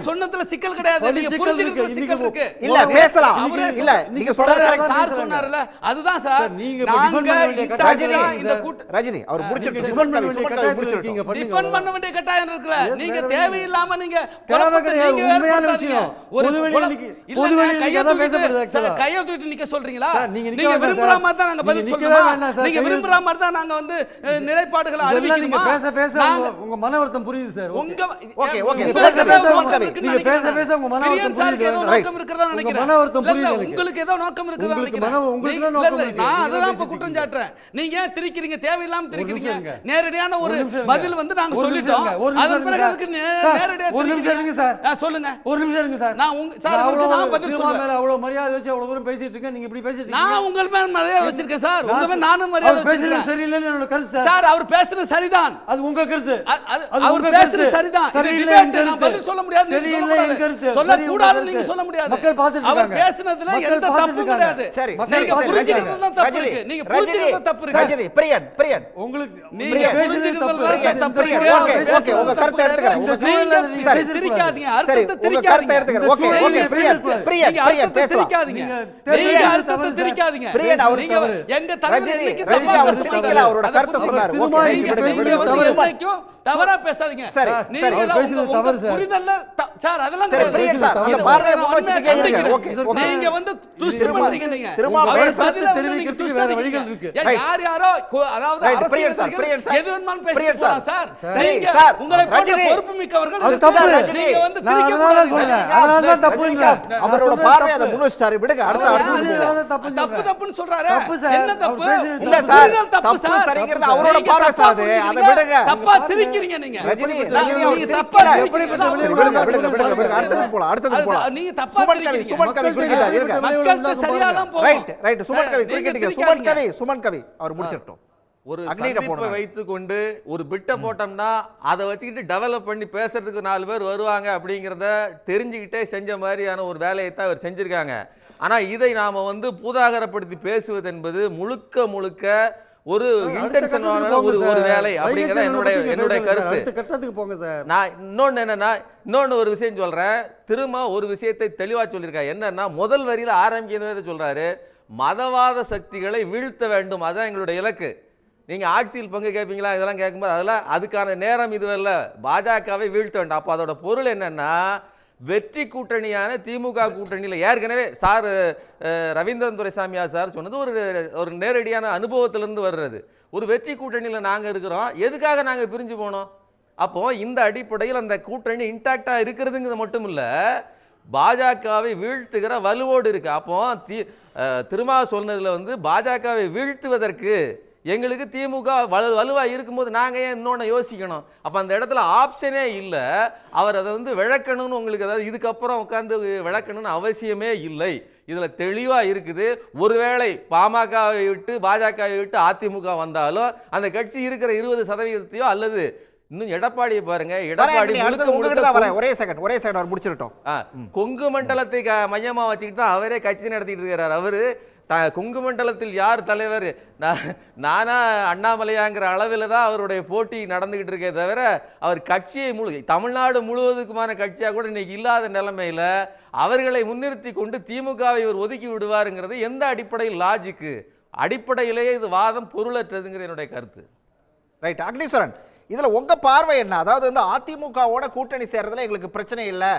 சொன்னதுல சிக்கல் கிடையாது. நீங்க புரிஞ்சுக்கிறதுல சிக்கல் இருக்கு. இல்ல பேசலாம். இல்ல நீங்க சொல்றது சார் சொன்னார்ல அதுதான் சார். நீங்க ரஜினி அவர் முடிச்சிட்டு டிஃபன் பண்ண வேண்டிய கட்டாயம் இருக்கீங்க. டிஃபன் பண்ண வேண்டிய கட்டாயம் இருக்குல. நீங்க தேவையில்லாம நீங்க உண்மையான விஷயம் பொது வெளியில எதை பேசப்படுது ஆக்சுவலா கையை தூக்கிட்டு நிக்க சொல்றீங்களா? நீங்க விரும்புற மாதிரி தான் நாங்க பதில் சொல்றோம். நீங்க விரும்புற மாதிரி தான் நாங்க நிலைப்பாடுகளை அறிவிக்கணும். நீங்க பேச பேச உங்க மன வருத்தம் புரியுது சார். உங்க ஓகே ஓகே நீங்க பேச பேச உங்க மன வருத்தம் புரியுது. நோக்கம் இருக்குறதா நினைக்கிறேன். மன வருத்தம் புரியுது. உங்களுக்கு ஏதோ நோக்கம் இருக்குதா நினைக்கிறேன். உங்களுக்கு தான் நோக்கம் இருக்கு. நான் அததான் இப்ப குற்றம் சாட்டுறேன். நீங்க ஏன் திரிக்கிறீங்க? தேவையில்லாம திரிக்கிறீங்க. நேரடியான ஒரு பதில் நாங்க சொல்லிட்டோம். அதன் பிறகு அதுக்கு நேரடியா ஒரு நிமிஷம் இருங்க சார். சொல்லுங்க. ஒரு நிமிஷம் இருங்க சார். நான் சார் நான் பதில் சொல்றேன். மேல அவ்வளவு மரியாதை வச்சு அவ்வளவு தூரம் பேசிட்டு இருக்கீங்க. நீங்க இப்படி பேசிட்டு இருக்கீங்க. நான் உங்க மேல மரியாதை வச்சிருக்கேன் சார். உங்க மேல நானும் மரியாதை பேசுறது சரியில்லைன்னு என்னோட கருத்து சார். சார் அவர் பேசுறது சரிதான். அது உங்க கருத்து. அவர் பேசுறது சரிதான். சரியில்லை. பதில் சொல்ல முடியாது. சரியில்லை என்கிறது. சொல்லக்கூடாது நீங்க சொல்ல முடியாது. மக்கள் பார்த்துட்டு அவர் இருக்காங்க. பேசுனதுல எந்த தப்பும் கிடையாது. சரி நீங்க புரிஞ்சுக்கிறது தான் தப்பு இருக்கு. நீங்க புரிஞ்சுக்கிறது தப்பு இருக்கு. ரஜினி பிரியன் உங்களுக்கு நீங்க புரிஞ்சுக்கிறது தப்பு இருக்கு. ஓகே உங்க கருத்தை எடுத்துக்கறேன். சரி திரிக்காதீங்க. அர்த்தத்தை உங்க கருத்தை எடுத்துக்கறேன். ஓகே பிரியன் பேசலாம். நீங்க அர்த்தத்தை திரிக்காதீங்க. பிரியன் அவர் எங்க தலைவர் ரஜினி அவர் திரிக்கல, அவரோட கருத்தை சொன்னார். ஓகே தவறா பேசாதீங்க. சரி நீங்க பேசுறது தவறு சார். புரிதல்ல சார் அதெல்லாம் சரி பிரியன் சார் அந்த பார்வையை முன் வச்சிட்டு கேக்குறீங்க. ஓகே நீங்க வந்து ட்விஸ்ட் பண்றீங்க. நீங்க திரும்ப பேசுறது தெரிவிக்கிறதுக்கு வேற வழிகள் இருக்கு. யாரோ அதாவது பிரியன் சார் எது வேணும்னாலும் பேசலாம் சார். சரி சார் உங்களை போன்ற பொறுப்பு மிக்கவர்கள் அது தப்பு. நீங்க வந்து அதனால தான் தப்புங்க. அவரோட பார்வையை அதை முன் வச்சிட்டாரு. விடுங்க அடுத்து தப்புன்னு சொல்றாரு. என்ன தப்பு? இல்ல சார் தப்பு சரிங்கிறது அவரோட பார்வை சார். அதை விடுங்க. தப்பா திரிக்கிறீங்க நீங்க. ரஜினி அவர் தப்பா எப்படிப்பட்ட விடுங்க அடுத்தது போலாம். நீங்க தப்பா திரிக்கிறீங்க. சுமன் கவி குறிக்கிட்டாரு. மக்களுக்கு சரியா தான் போகும். ரைட் சுமன் கவி குறிக்கிட்டீங்க. சுமன் கவி அவர் முடிச்சிட்டோம். ஒரு சந்திப்பை வைத்துக்கொண்டு ஒரு பிட்டை போட்டோம்னா அதை வச்சுக்கிட்டு டெவலப் பண்ணி பேசுறதுக்கு 4 பேர் வருவாங்க அப்படிங்கிறத தெரிஞ்சுக்கிட்டே செஞ்ச மாதிரியான ஒரு வேலையை தான் அவர் செஞ்சிருக்காங்க. ஆனால் இதை நாம் வந்து பூதாகரப்படுத்தி பேசுவது என்பது முழுக்க ஒரு இன்டென்ஷனான ஒரு வேலை அப்படிங்கிறத என்னுடைய கருத்து. போங்க சார். நான் இன்னொன்று ஒரு விஷயம் சொல்கிறேன். திரும்ப ஒரு விஷயத்தை தெளிவாக சொல்லியிருக்காரு. என்னன்னா முதல் வரியில் ஆரம்பிக்கிறத சொல்கிறாரு, மதவாத சக்திகளை வீழ்த்த வேண்டும், அதுதான் எங்களுடைய இலக்கு. நீங்கள் ஆட்சியில் பங்கு கேட்பீங்களா இதெல்லாம் கேட்கும்போது அதுக்கான நேரம் இதுவல்ல, பாஜகவை வீழ்த்த வேண்டும். அப்போ அதோட பொருள் என்னன்னா வெற்றி கூட்டணியான திமுக கூட்டணியில் ஏற்கனவே சார் ரவீந்திரன் துரைசாமியார் சார் சொன்னது ஒரு நேரடியான அனுபவத்திலிருந்து வர்றது. ஒரு வெற்றி கூட்டணியில் நாங்கள் இருக்கிறோம், எதுக்காக நாங்கள் பிரிஞ்சு போனோம்? அப்போது இந்த அடிப்படையில் அந்த கூட்டணி இன்டாக்டாக இருக்கிறதுங்கிறது மட்டும் இல்லை, பாஜகவை வீழ்த்துகிற வலுவோடு இருக்கு. அப்போ திருமா சொன்னதில் வந்து பாஜகவை வீழ்த்துவதற்கு எங்களுக்கு திமுக வலுவாக இருக்கும்போது நாங்கள் ஏன் இன்னொன்று யோசிக்கணும்? அப்போ அந்த இடத்துல ஆப்ஷனே இல்லை. அவர் அதை வந்து விளக்கணும்னு உங்களுக்கு, அதாவது இதுக்கப்புறம் உட்காந்து விளக்கணும்னு அவசியமே இல்லை. இதில் தெளிவாக இருக்குது. ஒருவேளை பாமகவை விட்டு பாஜகவை விட்டு அதிமுக வந்தாலும் அந்த கட்சி இருக்கிற 20% அல்லது இன்னும் எடப்பாடியை பாருங்க, எடப்பாடி ஒரே செகண்ட் அவர் முடிச்சிட்டோம். கொங்கு மண்டலத்தை மையமாக வச்சுக்கிட்டு தான் அவரே கட்சி நடத்திட்டு இருக்கிறார். அவரு கொங்கு மண்டலத்தில் யார் தலைவர், நானா அண்ணாமலையாங்கிற அளவில் தான் அவருடைய போட்டி நடந்துகிட்டு இருக்கே தவிர அவர் கட்சியை தமிழ்நாடு முழுவதுக்குமான கட்சியாக கூட இன்னைக்கு இல்லாத நிலைமையில அவர்களை முன்னிறுத்தி கொண்டு திமுகவை இவர் ஒதுக்கி விடுவாருங்கிறது எந்த அடிப்படையில் லாஜிக்கு? அடிப்படையிலேயே இது வாதம் பொருளற்றதுங்கிற என்னுடைய கருத்து. ரைட் அக்னீஸ்வரன், இதுல உங்க பார்வை என்ன? அதாவது வந்து அதிமுகவோட கூட்டணி சேர்றதுல எங்களுக்கு பிரச்சனை இல்லை,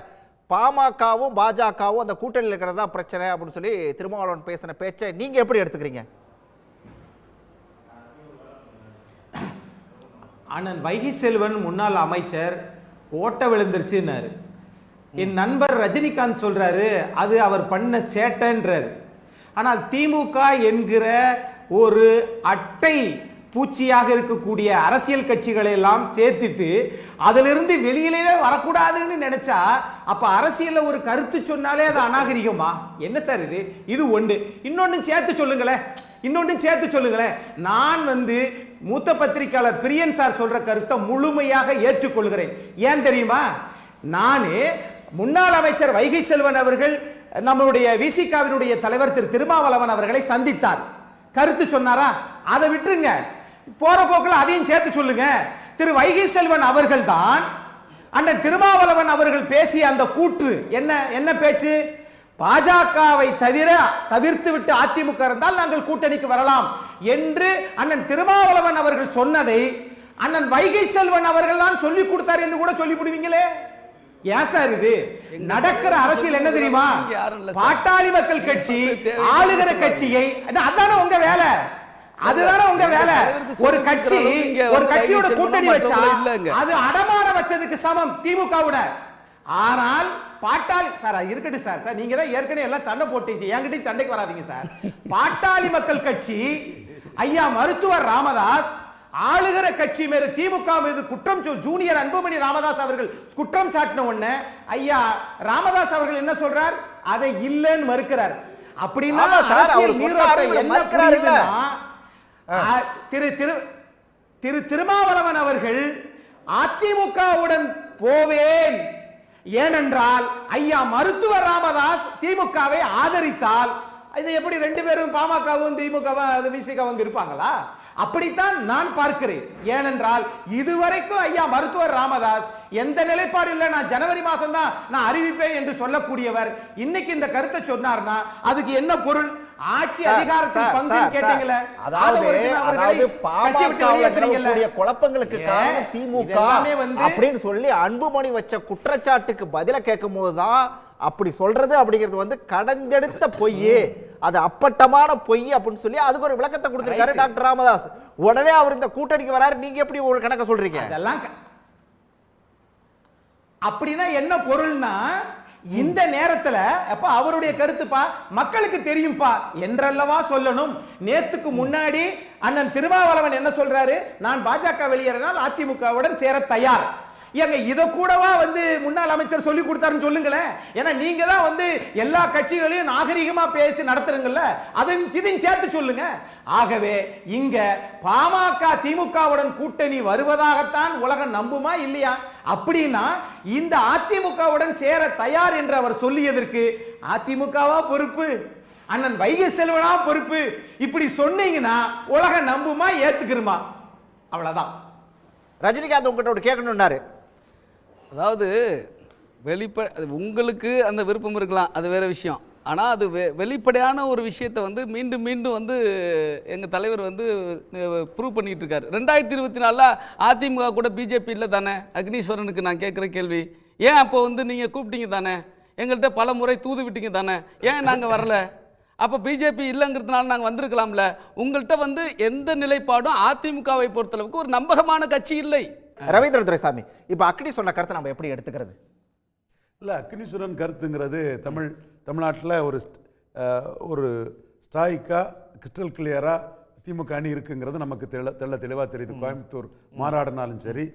பாமகவும் பாஜகவும் அந்த கூட்டணியில் இருக்கிறது தான் பிரச்சனை அப்படின்னு சொல்லி திருமாவளவன் பேசின பேச்சை நீங்க எப்படி எடுத்துக்கிறீங்க? அண்ணன் வைகை செல்வன் முன்னாள் அமைச்சர் ஓட்ட விழுந்துருச்சுன்னாரு. என் நண்பர் ரஜினிகாந்த் சொல்றாரு அது அவர் பண்ண சேட்டன்றார். ஆனால் திமுக என்கிற ஒரு அட்டை பூச்சியாக இருக்கக்கூடிய அரசியல் கட்சிகளை எல்லாம் சேர்த்துட்டு அதிலிருந்து வெளியிலே வரக்கூடாதுன்னு நினைச்சா அப்ப அரசியல்ல ஒரு கருத்து சொன்னாலே அது அநாகரிகமா? என்ன சார் இது? இது ஒன்று. இன்னொன்னு சேர்த்து சொல்லுங்களேன். நான் வந்து மூத்த பத்திரிகையாளர் பிரியன் சார் சொல்ற கருத்தை முழுமையாக ஏற்றுக்கொள்கிறேன். ஏன் தெரியுமா? நானே முன்னாள் அமைச்சர் வைகை செல்வன் அவர்கள் நம்மளுடைய விசிகாவினுடைய தலைவர் திரு திருமாவளவன் அவர்களை சந்தித்தார். கருத்து சொன்னாரா? அதை விட்டுருங்க, போற போக்கில் அதையும் சேர்த்து சொல்லுங்க. திரு வைகை செல்வன் அவர்கள் தான் அண்ணன் திருமாவளவன் அவர்கள் பேசிய அந்த கூற்று என்ன பேச்சு? பாஜகவை தவிர்த்து விட்டு அதிமுக இருந்தால் நாங்கள் கூட்டணிக்கு வரலாம் என்று அண்ணன் திருமாவளவன் அவர்கள் சொன்னதை அண்ணன் வைகை செல்வன் அவர்கள் தான் சொல்லிக் கொடுத்தார் என்று கூட சொல்லிவிடுவீங்களே. ஏன் சார் இது? நடக்கிற அரசியல் என்ன தெரியுமா? பாட்டாளி மக்கள் கட்சி ஆளுகிற கட்சியை, அதானே உங்க வேலை, அதுதானே உங்க வேலை. ஒரு கட்சியோட கூட்டணி வச்சா அது அடமான வச்சதுக்கு சமம் திமுகவோட. ஆனால் பாட்டாளி சார் இருக்கட்டும் சார், நீங்க தான் ஏற்கனவே எல்லாம் சண்டை போட்டீங்க, என்கிட்ட சண்டைக்கு வராதீங்க சார். பாட்டாளி மக்கள் கட்சி ஐயா மருத்துவர் ராமதாஸ் ஆளுகிற கட்சி மீது திமுக மீது குற்றம் ஜூனியர் அன்புமணி ராமதாஸ் அவர்கள் குற்றம் சாட்டின உடனே ஐயா ராமதாஸ் அவர்கள் என்ன சொல்றார்? அதை இல்லைன்னு மறுக்கிறார். அப்படின்னா அரசியல் நீரோட்டம் என்ன புரியுதுன்னா திரு திருமாவளவன் அவர்கள் அதிமுகவுடன் போவேன், ஏனென்றால் ஐயா மருத்துவர் ராமதாஸ் திமுகவை ஆதரித்தால் இது எப்படி ரெண்டு பேரும் பாமகவும் திமுகவும் விசிகவும் இருப்பாங்களா? அப்படித்தான் நான் பார்க்கிறேன். ஏனென்றால் இதுவரைக்கும் ஐயா மருத்துவர் ராமதாஸ் எந்த நிலைப்பாடு இல்லை, நான் ஜனவரி மாசம் தான் நான் அறிவிப்பேன் என்று சொல்லக்கூடியவர் இன்னைக்கு இந்த கருத்தை சொன்னார்னா அதுக்கு என்ன பொருள்? ஆட்சி அதிகாரத்தில் பங்கு கேட்டீங்களே, குழப்பங்களுக்கு காரணம் திமுக அப்படின்னு சொல்லி அன்புமணி வச்ச குற்றச்சாட்டுக்கு பதில கேட்கும் போதுதான் அப்படி சொல்றது அப்படிங்கிறது வந்து கடந்தெடுத்த பொய், அது அப்பட்டமான பொய் அப்படின்னு சொல்லி அதுக்கு ஒரு விளக்கத்தை கொடுத்திருக்காரு டாக்டர் ராமதாஸ். உடனே அவர் இந்த கூட்டணிக்கு வராரு, நீங்க எப்படி ஒரு கணக்க சொல்றீங்க? அதெல்லாம் அப்படின்னா என்ன பொருள்னா இந்த நேரத்துல அப்ப அவருடைய கருத்துப்பா மக்களுக்கு தெரியும்பா என்றல்லவா சொல்லணும். நேத்துக்கு முன்னாடி அண்ணன் திருமாவளவன் என்ன சொல்றாரு? நான் பாஜக வெளியேறினால் அதிமுகவுடன் சேர தயார். ஏங்க இத கூடவா வந்து முன்னாள் அமைச்சர் சொல்லி கொடுத்தாருன்னு சொல்லுங்களேன். ஏன்னா நீங்க தான் வந்து எல்லா கட்சிகளையும் நாகரிகமா பேசி நடத்துறீங்கல்ல, அதையும் சேர்த்து சொல்லுங்க. ஆகவே இங்க பாமக திமுகவுடன் கூட்டணி வருவதாகத்தான் உலகம் நம்புமா இல்லையா? அப்படின்னா இந்த அதிமுகவுடன் சேர தயார் என்று அவர் சொல்லியதற்கு அதிமுகவா பொறுப்பு, அண்ணன் வைகை செல்வனா பொறுப்பு? இப்படி சொன்னீங்கன்னா உலகம் நம்புமா, ஏத்துக்குருமா? அவ்வளவுதான். ரஜினிகாந்த் உங்கள்கிட்ட கேட்கணும்னாரு. அதாவது உங்களுக்கு அந்த விருப்பம் இருக்கலாம், அது வேற விஷயம். ஆனால் அது வெளிப்படையான ஒரு விஷயத்தை வந்து மீண்டும் மீண்டும் வந்து எங்கள் தலைவர் வந்து ப்ரூவ் பண்ணிட்டு இருக்காரு. 2024 அதிமுக கூட பிஜேபி இல்லை தானே? அக்னீஸ்வரனுக்கு நான் கேட்குற கேள்வி, ஏன் அப்போ வந்து நீங்கள் கூப்பிட்டீங்க தானே? எங்கள்கிட்ட பல முறை தூது விட்டீங்க தானே? ஏன் நாங்கள் வரல? அப்போ பிஜேபி இல்லைங்கிறதுனால நாங்கள் வந்திருக்கலாம்ல. உங்கள்கிட்ட வந்து எந்த நிலைப்பாடும் அதிமுகவை பொறுத்தளவுக்கு ஒரு நம்பகமான கட்சி இல்லை. ரவீந்திர துரைசாமி, இப்போ அக்னி சொன்ன கருத்தை நம்ம எப்படி எடுத்துக்கிறது? இல்லை, அக்னீஸ்வரன் கருத்துங்கிறது தமிழ்நாட்டில் ஒரு ஸ்டாய்க்காக கிறிஸ்டல் கிளியராக திமுக அணி இருக்குங்கிறது நமக்கு தெளிவாக தெரியுது. கோயம்புத்தூர் மாநாடுனாலும் சரி,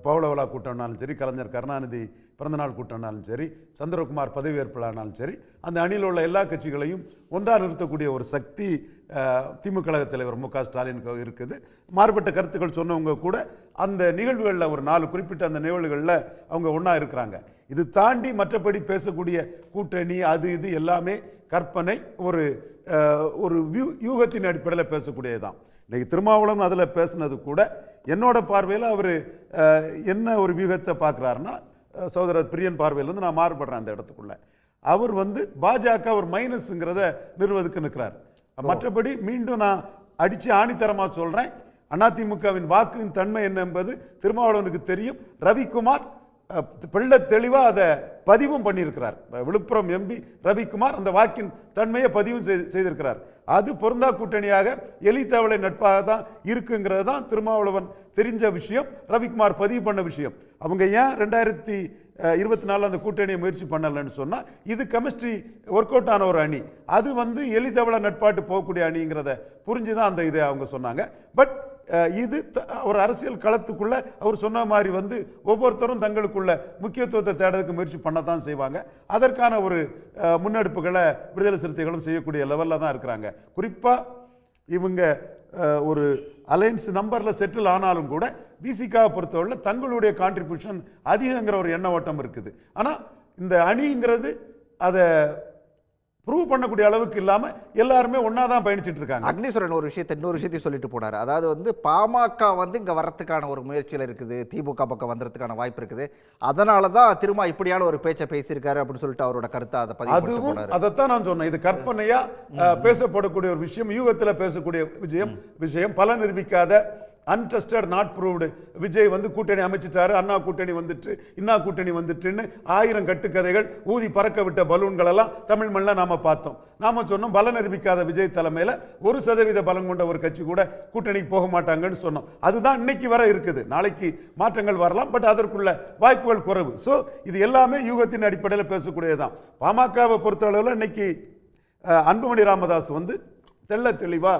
பவளவலா கூட்டம்னாலும் சரி, கலைஞர் கருணாநிதி பிறந்தநாள் கூட்டம்னாலும் சரி, சந்திரகுமார் பதவியேற்பிலானாலும் சரி, அந்த அணியில் உள்ள எல்லா கட்சிகளையும் ஒன்றாக நிறுத்தக்கூடிய ஒரு சக்தி திமுக கழக தலைவர் மு க ஸ்டாலினுக்கு இருக்குது. மாறுபட்ட கருத்துக்கள் சொன்னவங்க கூட அந்த நிகழ்வுகளில் ஒரு 4 குறிப்பிட்ட அந்த நிகழ்வுகளில் அவங்க ஒன்றா இருக்கிறாங்க. இது தாண்டி மற்றபடி பேசக்கூடிய கூட்டணி அது இது எல்லாமே கற்பனை, ஒரு யூகத்தின் அடிப்படையில் பேசக்கூடியதுதான். இன்னைக்கு திருமாவளவன் அதில் பேசுனது கூட என்னோட பார்வையில் அவர் என்ன ஒரு வியூகத்தை பார்க்குறாருன்னா, சகோதரர் பிரியன் பார்வையிலேருந்து நான் மாறுபடுறேன் அந்த இடத்துக்குள்ள. அவர் வந்து பாஜக ஒரு மைனஸுங்கிறத நிறுவதுக்கு நிற்கிறார். மற்றபடி மீண்டும் நான் அடித்து ஆணித்தரமாக சொல்கிறேன், அதிமுகவின் வாக்கின் தன்மை என்ன என்பது திருமாவளவனுக்கு தெரியும். ரவிக்குமார் பிள்ள தெளிவாக அதை பதிவும் பண்ணியிருக்கிறார். விழுப்புரம் எம்பி ரவிக்குமார் அந்த வாக்கின் தன்மையை பதிவும் செய்திருக்கிறார். அது பொருந்தா கூட்டணியாக எலித்தவளை நட்பாக தான் இருக்குங்கிறது தான் திருமாவளவன் தெரிஞ்ச விஷயம், ரவிக்குமார் பதிவு பண்ண விஷயம். அவங்க ஏன் 2024 அந்த கூட்டணியை முயற்சி பண்ணலன்னு சொன்னால், இது கெமிஸ்ட்ரி ஒர்க் அவுட் ஆன ஒரு அணி, அது வந்து எலித்தவளை நட்பாட்டு போகக்கூடிய அணிங்கிறத புரிஞ்சுதான் அந்த இதை அவங்க சொன்னாங்க. பட் இது ஒரு அரசியல் களத்துக்குள்ள அவர் சொன்ன மாதிரி வந்து ஒவ்வொருத்தரும் தங்களுக்குள்ள முக்கியத்துவத்தை தேடுறதுக்கு முயற்சி பண்ணத்தான் செய்வாங்க. அதற்கான ஒரு முன்னெடுப்புகளை விடுதலை சிறுத்தைகளும் செய்யக்கூடிய லெவலில் தான் இருக்கிறாங்க. குறிப்பாக இவங்க ஒரு அலையன்ஸ் நம்பரில் செட்டில் ஆனாலும் கூட விசிகாவை பொறுத்தவரை தங்களுடைய கான்ட்ரிபியூஷன் அதிகங்கிற ஒரு எண்ண ஓட்டம் இருக்குது. ஆனால் இந்த அணிங்கிறது அதை ப்ரூவ் பண்ணக்கூடிய அளவுக்கு இல்லாமல் எல்லாருமே ஒன்றா தான் பயணிச்சுட்டு இருக்காங்க. அக்னீஸ்வரன் இன்னொரு விஷயத்தையும் சொல்லிட்டு போனார். அதாவது வந்து பாமக வந்து இங்கே வரத்துக்கான ஒரு முயற்சியில் இருக்குது, திமுக பக்கம் வந்துறதுக்கான வாய்ப்பு இருக்குது, அதனால தான் திரும்ப இப்படியான ஒரு பேச்சை பேசியிருக்காரு அப்படின்னு சொல்லிட்டு அவரோட கருத்தை அதை அதுவும் அதைத்தான் நான் சொன்னேன். இது கற்பனையா பேசப்படக்கூடிய ஒரு விஷயம், யூகத்தில் பேசக்கூடிய விஷயம், பல நிரூபிக்காத அன்ட்ரஸ்டட் நாட் ப்ரூவ்டு. விஜய் வந்து கூட்டணி அமைச்சிட்டாரு, அண்ணா கூட்டணி வந்துட்டு, இன்னா கூட்டணி வந்துட்டுன்னு 1000 கட்டுக்கதைகள், ஊதி பறக்க விட்ட பலூன்கள் எல்லாம் தமிழ் மண்ணில் நாம பார்த்தோம். நாம சொன்னோம் பல நிரூபிக்காத விஜய் தலைமையில் 1% பலம் கொண்ட ஒரு கட்சி கூட கூட்டணிக்கு போக மாட்டாங்கன்னு சொன்னோம். அதுதான் இன்னைக்கு வர இருக்குது. நாளைக்கு மாற்றங்கள் வரலாம், பட் அதற்குள்ள வாய்ப்புகள் குறைவு. ஸோ இது எல்லாமே யூகத்தின் அடிப்படையில் பேசக்கூடியதுதான். பாமகவை பொறுத்தளவில் இன்னைக்கு அன்புமணி ராமதாஸ் வந்து தெளிவாக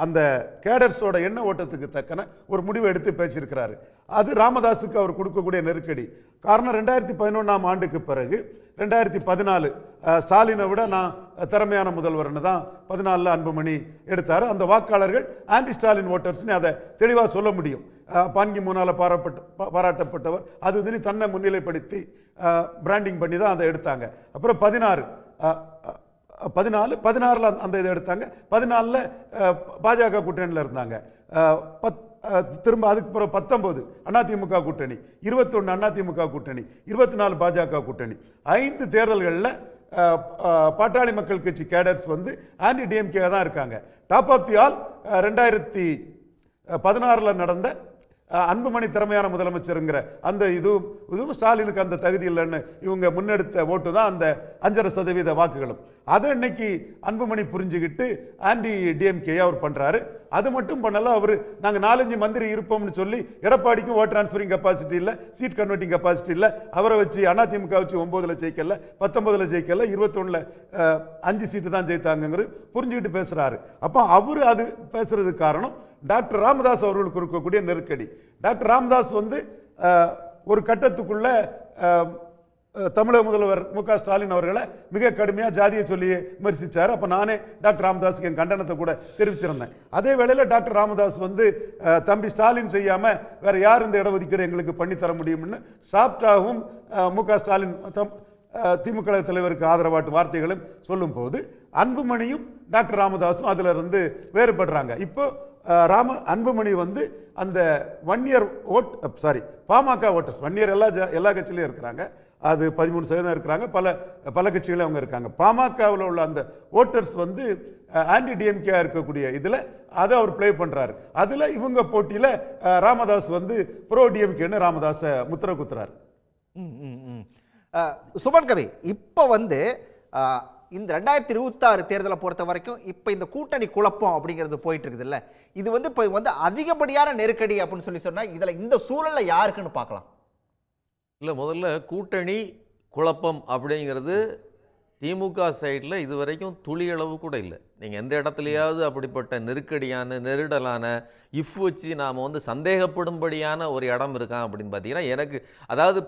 அந்த கேடர்ஸோட எண்ண ஓட்டத்துக்கு தக்கன ஒரு முடிவை எடுத்து பேசியிருக்கிறாரு. அது ராமதாஸுக்கு அவர் கொடுக்கக்கூடிய நெருக்கடி. காரணம் 2011ஆம் ஆண்டுக்கு பிறகு 2014 ஸ்டாலினை விட நான் திறமையான முதல்வர்னு தான் 14 அன்புமணி எடுத்தார். அந்த வாக்காளர்கள் ஆன்டி ஸ்டாலின் ஓட்டர்ஸ்னு அதை தெளிவாக சொல்ல முடியும். பான்கி மூணால் பாராட்டப்பட்டவர் அது இதுன்னு தன்னை முன்னிலைப்படுத்தி பிராண்டிங் பண்ணி தான் அதை எடுத்தாங்க. அப்புறம் 16 அந்த இதை எடுத்தாங்க. 14 பாஜக கூட்டணியில் இருந்தாங்க. திரும்ப அதுக்கு பிறகு 19 அதிமுக கூட்டணி, 21 அதிமுக கூட்டணி, 24 பாஜக கூட்டணி. 5 தேர்தல்களில் பாட்டாளி மக்கள் கட்சி கேடர்ஸ் வந்து ஆன்டி டிஎம்கே தான் இருக்காங்க. டாப் ஆஃப் தி ஆல் 2016 நடந்த அன்புமணி திறமையான முதலமைச்சருங்கிற அந்த இதுவும் ஸ்டாலினுக்கு அந்த தகுதி இல்லைன்னு இவங்க முன்னெடுத்த ஓட்டு தான் அந்த 5.5% வாக்குகளும். அதை இன்னைக்கு அன்புமணி புரிஞ்சுக்கிட்டு ஆன்டி டிஎம்கே அவர் பண்ணுறாரு. அது மட்டும் பண்ணல, அவர் நாங்கள் 4-5 மந்திரி இருப்போம்னு சொல்லி எடப்பாடிக்கும் ஓட் டிரான்ஸ்ஃபரிங் கெப்பாசிட்டி இல்லை, சீட் கன்வெர்ட்டிங் கெப்பாசிட்டி இல்லை. அவரை வச்சு அதிமுக வச்சு 9ல் ஜெயிக்கல, 19ல் ஜெயிக்கல, 21ல் 5 சீட்டு தான் ஜெயித்தாங்கிறது புரிஞ்சுக்கிட்டு பேசுகிறாரு. அப்போ அவர் அது பேசுறதுக்கு காரணம் டாக்டர் ராமதாஸ் அவர்களுக்கு இருக்கக்கூடிய நெருக்கடி. டாக்டர் ராமதாஸ் வந்து ஒரு கட்டத்துக்குள்ள தமிழக முதல்வர் மு.க. ஸ்டாலின் அவர்களை மிக கடுமையாக ஜாதியை சொல்லி விமர்சித்தார். அப்போ நானே டாக்டர் ராமதாஸுக்கு என் கண்டனத்தை கூட தெரிவிச்சிருந்தேன். அதே வேளையில் டாக்டர் ராமதாஸ் வந்து தம்பி ஸ்டாலின் செய்யாமல் வேற யார் இந்த இடஒதுக்கீடு எங்களுக்கு பண்ணித்தர முடியும்னு சாப்டாகவும் மு.க. ஸ்டாலின் திமுக தலைவருக்கு ஆதரவாட்டு வார்த்தைகளும் சொல்லும் போது அன்புமணியும் டாக்டர் ராமதாஸும் அதில் இருந்து வேறுபடுறாங்க. இப்போ அன்புமணி வந்து அந்த 1 இயர் பாமக ஓட்டர்ஸ் 1 இயர் எல்லா கட்சியிலையும் இருக்கிறாங்க. அது 13% இருக்கிறாங்க. பல கட்சிகளும் அவங்க இருக்காங்க. பாமகவில் உள்ள அந்த ஓட்டர்ஸ் வந்து ஆன்டி டிஎம்கே இருக்கக்கூடிய இதில் அதை அவர் பிளே பண்ணுறாரு. அதில் இவங்க போட்டியில் ராமதாஸ் வந்து ப்ரோ டிஎம்கேன்னு ராமதாஸை முத்திர குத்துறாரு. சுமன் கவி, இப்போ வந்து இந்த 2026 தேர்தலை பொறுத்த வரைக்கும் இப்போ இந்த கூட்டணி குழப்பம் அப்படிங்கிறது போயிட்டு இருக்குது இல்லை, இது வந்து இப்போ வந்து அதிகப்படியான நெருக்கடி அப்படின்னு சொன்னால் இதில் இந்த சூழலில் யாருக்குன்னு பார்க்கலாம்? இல்லை, முதல்ல கூட்டணி குழப்பம் அப்படிங்கிறது திமுக சைடில் இது வரைக்கும் துளியளவு கூட இல்லை. நீங்கள் எந்த இடத்துலையாவது அப்படிப்பட்ட நெருடலான வச்சு நாம் வந்து சந்தேகப்படும்படியான ஒரு இடம் இருக்கான் அப்படின்னு பார்த்தீங்கன்னா எனக்கு அதாவது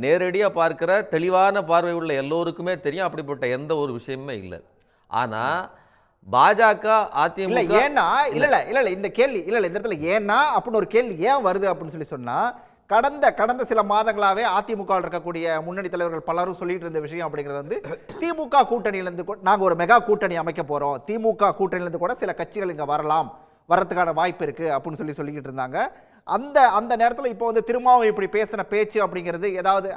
நேரடியாக பார்க்குற தெளிவான பார்வை உள்ள எல்லோருக்குமே தெரியும் அப்படிப்பட்ட எந்த ஒரு விஷயமே இல்லை. ஆனால் பாஜக அதிமுக ஏன்னா இல்லை இந்த கேள்வி இல்லை இந்த இடத்துல ஏன்னா அப்படின்னு ஒரு கேள்வி ஏன் வருது அப்படின்னு சொன்னால் கடந்த சில மாதங்களாகவே அதிமுக இருக்கக்கூடிய முன்னணி தலைவர்கள் பலரும் சொல்லிட்டு இருந்த விஷயம் அப்படிங்கிறது வந்து திமுக கூட்டணியிலிருந்து நாங்கள் ஒரு மெகா கூட்டணி அமைக்க போகிறோம், திமுக கூட்டணியிலிருந்து கூட சில கட்சிகள் இங்கே வரத்துக்கான வாய்ப்பு இருக்குது அப்படின்னு சொல்லிக்கிட்டு இருந்தாங்க. அந்த நேரத்தில் இப்போ வந்து திருமாவும் இப்படி பேசின பேச்சு அப்படிங்கிறது ஏதாவது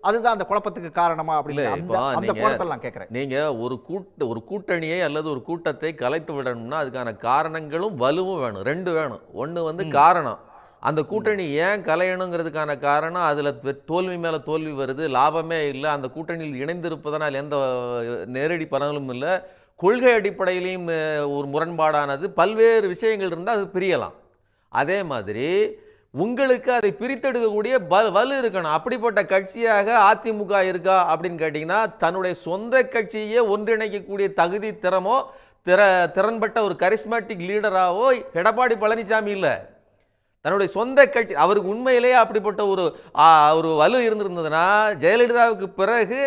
அதுதான் அந்த குழப்பத்துக்கு காரணமா அப்படின்னு கேட்குறேன். நீங்கள் ஒரு கூட்டணியை அல்லது ஒரு கூட்டத்தை கலைத்து விடணும்னா அதுக்கான காரணங்களும் வலுவும் வேணும், 2 வேணும். ஒன்று வந்து காரணம், அந்த கூட்டணி ஏன் கலையணுங்கிறதுக்கான காரணம், அதில் தோல்வி மேலே தோல்வி வருது, லாபமே இல்லை, அந்த கூட்டணியில் இணைந்திருப்பதனால் எந்த நேரடி பலனும் இல்லை, கொள்கை அடிப்படையிலையும் ஒரு முரண்பாடானது, பல்வேறு விஷயங்கள் இருந்தால் அது பிரியலாம். அதே மாதிரி உங்களுக்கு அதை பிரித்தெடுக்கக்கூடிய வலு இருக்கணும். அப்படிப்பட்ட கட்சியாக அதிமுக இருக்கா அப்படின்னு கேட்டிங்கன்னா தன்னுடைய சொந்த கட்சியே ஒன்றிணைக்கக்கூடிய தகுதி திறன்பட்ட ஒரு கரிஸ்மேட்டிக் லீடராகவோ எடப்பாடி பழனிசாமி இல்லை. தன்னுடைய சொந்த கட்சி அவருக்கு உண்மையிலேயே அப்படிப்பட்ட ஒரு வலு இருந்திருந்ததுன்னா ஜெயலலிதாவுக்கு பிறகு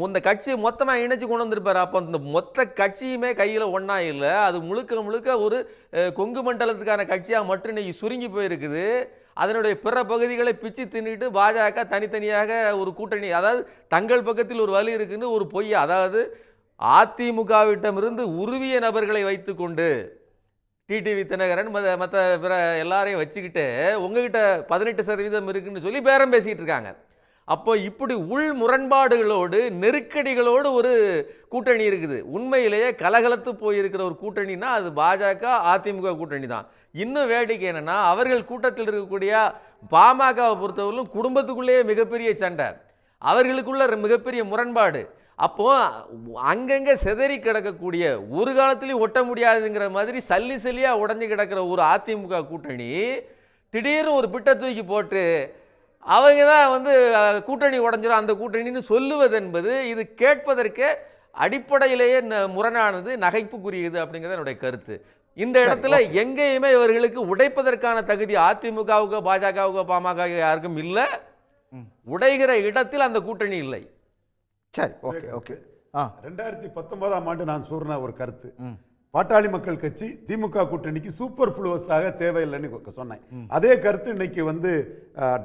இந்த கட்சியை மொத்தமாக இணைச்சு கொண்டு வந்திருப்பார். அப்போ இந்த மொத்த கட்சியுமே கையில் ஒன்றா இல்லை, அது முழுக்க ஒரு கொங்கு மண்டலத்துக்கான கட்சியாக மட்டும் இன்னைக்கு சுருங்கி போயிருக்குது. அதனுடைய பிற பகுதிகளை பிச்சு தின்னிட்டு பாஜக தனித்தனியாக ஒரு கூட்டணி, அதாவது தங்கள் பக்கத்தில் ஒரு வலு இருக்குன்னு ஒரு பொய், அதாவது அதிமுகவிட்டமிருந்து உருவிய நபர்களை வைத்து கொண்டு டிடிவி தினகரன் மற்ற பிற எல்லாரையும் வச்சுக்கிட்டு உங்ககிட்ட 18% இருக்குன்னு சொல்லி பேரம் பேசிக்கிட்டு இருக்காங்க. அப்போ இப்படி உள் முரண்பாடுகளோடு நெருக்கடிகளோடு ஒரு கூட்டணி இருக்குது. உண்மையிலேயே கலகலத்து போயிருக்கிற ஒரு கூட்டணினா அது பாஜக அதிமுக கூட்டணி தான். இன்னும் வேடிக்கை என்னன்னா அவர்கள் கூட்டத்தில் இருக்கக்கூடிய பாமகவை பொறுத்தவரையிலும் குடும்பத்துக்குள்ளேயே மிகப்பெரிய சண்டை, அவர்களுக்குள்ள மிகப்பெரிய முரண்பாடு. அப்போ அங்கங்கே செதறி கிடக்கக்கூடிய ஒரு காலத்திலையும் ஒட்ட முடியாதுங்கிற மாதிரி சல்லியாக உடஞ்சி கிடக்கிற ஒரு அதிமுக கூட்டணி திடீர்னு ஒரு பிட்டை தூக்கி போட்டு அவங்க தான் வந்து கூட்டணி உடஞ்சிடும் அந்த கூட்டணின்னு சொல்லுவது என்பது இது கேட்பதற்கு அடிப்படையிலேயே முரணானது, நகைப்புக்குரியது அப்படிங்கிறது என்னுடைய கருத்து. இந்த இடத்துல எங்கேயுமே இவர்களுக்கு உடைப்பதற்கான தகுதி அதிமுகவுக்கு, பாஜகவுக்கு, பாமக யாருக்கும் இல்லை. உடைகிற இடத்தில் அந்த கூட்டணி இல்லை. சரி, ஓகே ஓகே. 2019ஆம் ஆண்டு நான் சொன்ன ஒரு கருத்து, பாட்டாளி மக்கள் கட்சி திமுக கூட்டணிக்கு சூப்பர் ஃப்ளூவஸாக தேவையில்லைன்னு சொன்னேன். அதே கருத்து இன்னைக்கு வந்து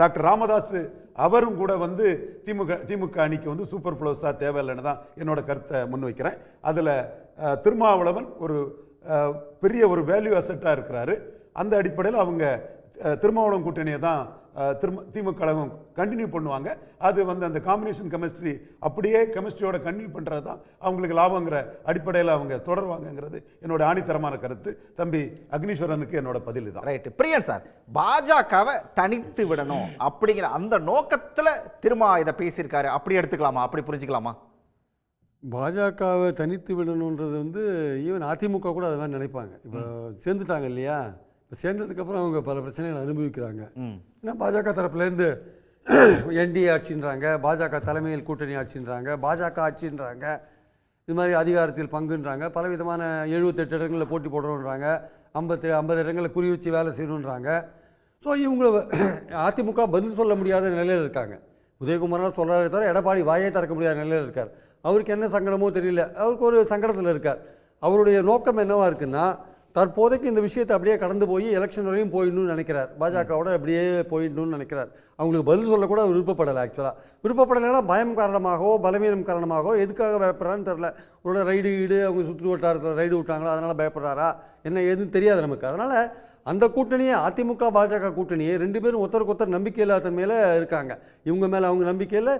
டாக்டர் ராமதாஸ் அவரும் கூட வந்து திமுக அணிக்கு வந்து சூப்பர் ஃப்ளூவஸாக தேவையில்லைன்னு தான் என்னோட கருத்தை முன்வைக்கிறேன். அதில் திருமாவளவன் ஒரு பெரிய ஒரு வேல்யூ அசெட்டாக இருக்கிறாரு. அந்த அடிப்படையில் அவங்க திருமாவளவன் கூட்டணியை தான் திமுக கண்டினியூ பண்ணுவாங்க. அது வந்து அந்த காம்பினேஷன் கெமிஸ்ட்ரி அப்படியே கெமிஸ்ட்ரியோட கண்டினியூ பண்ணுறது தான் அவங்களுக்கு லாபங்கிற அடிப்படையில் அவங்க தொடர்வாங்கங்கிறது என்னோட ஆணித்தரமான கருத்து. தம்பி அக்னீஸ்வரனுக்கு என்னோட பதில் தான். ரைட். பிரியன் சார், பாஜகவை தனித்து விடணும் அப்படிங்கிற அந்த நோக்கத்தில் திருமா இதை பேசியிருக்காரு, அப்படி எடுத்துக்கலாமா, அப்படி புரிஞ்சுக்கலாமா? பாஜகவை தனித்து விடணுன்றது வந்து ஈவன் அதிமுக கூட அது மாதிரி நினைப்பாங்க. இப்போ சேர்ந்துட்டாங்க இல்லையா, இப்போ சேர்ந்ததுக்கப்புறம் அவங்க பல பிரச்சனைகளை அனுபவிக்கிறாங்க. ஏன்னா பாஜக தரப்புலேருந்து என்டிஏ ஆட்சின்றாங்க, பாஜக தலைமையில் கூட்டணி ஆட்சின்றாங்க, பாஜக ஆட்சின்றாங்க, இது மாதிரி அதிகாரத்தில் பங்குன்றாங்க, பலவிதமான 78 இடங்களில் போட்டி போடணுன்றாங்க, 50 இடங்களில் குறி வச்சு வேலை செய்யணுன்றாங்க. ஸோ இவங்க அதிமுக பதில் சொல்ல முடியாத நிலையில் இருக்காங்க. உதயகுமார் சொல்கிறாரே தவிர எடப்பாடி வாயே திறக்க முடியாத நிலையில் இருக்கார். அவருக்கு என்ன சங்கடமோ தெரியல, அவருக்கு ஒரு சங்கடத்தில் இருக்கார். அவருடைய நோக்கம் என்னவாக இருக்குன்னா, தற்போதைக்கு இந்த விஷயத்தை அப்படியே கடந்து போய் எலெக்ஷன் வரையும் போயிடணும்னு நினைக்கிறார். பாஜகவோட அப்படியே போயிடணும்னு நினைக்கிறார். அவங்களுக்கு பதில் சொல்லக்கூட அவர் விருப்பப்படலை. ஆக்சுவலாக விருப்பப்படலைன்னா பயம் காரணமாகவோ பலவீனம் காரணமாகவோ எதுக்காக பயப்படுறான்னு தெரில. ஒரு ரைடு அவங்க சுற்று வட்டாரத்தில் ரைடு விட்டாங்களோ அதனால் பயப்படுறாரா என்ன ஏதுன்னு தெரியாது நமக்கு. அதனால் அந்த கூட்டணியை, அதிமுக பாஜக கூட்டணியை 2 பேரும் ஒருத்தருக்கு நம்பிக்கை இல்லாத தன்மையில் இருக்காங்க. இவங்க மேலே அவங்க நம்பிக்கையில்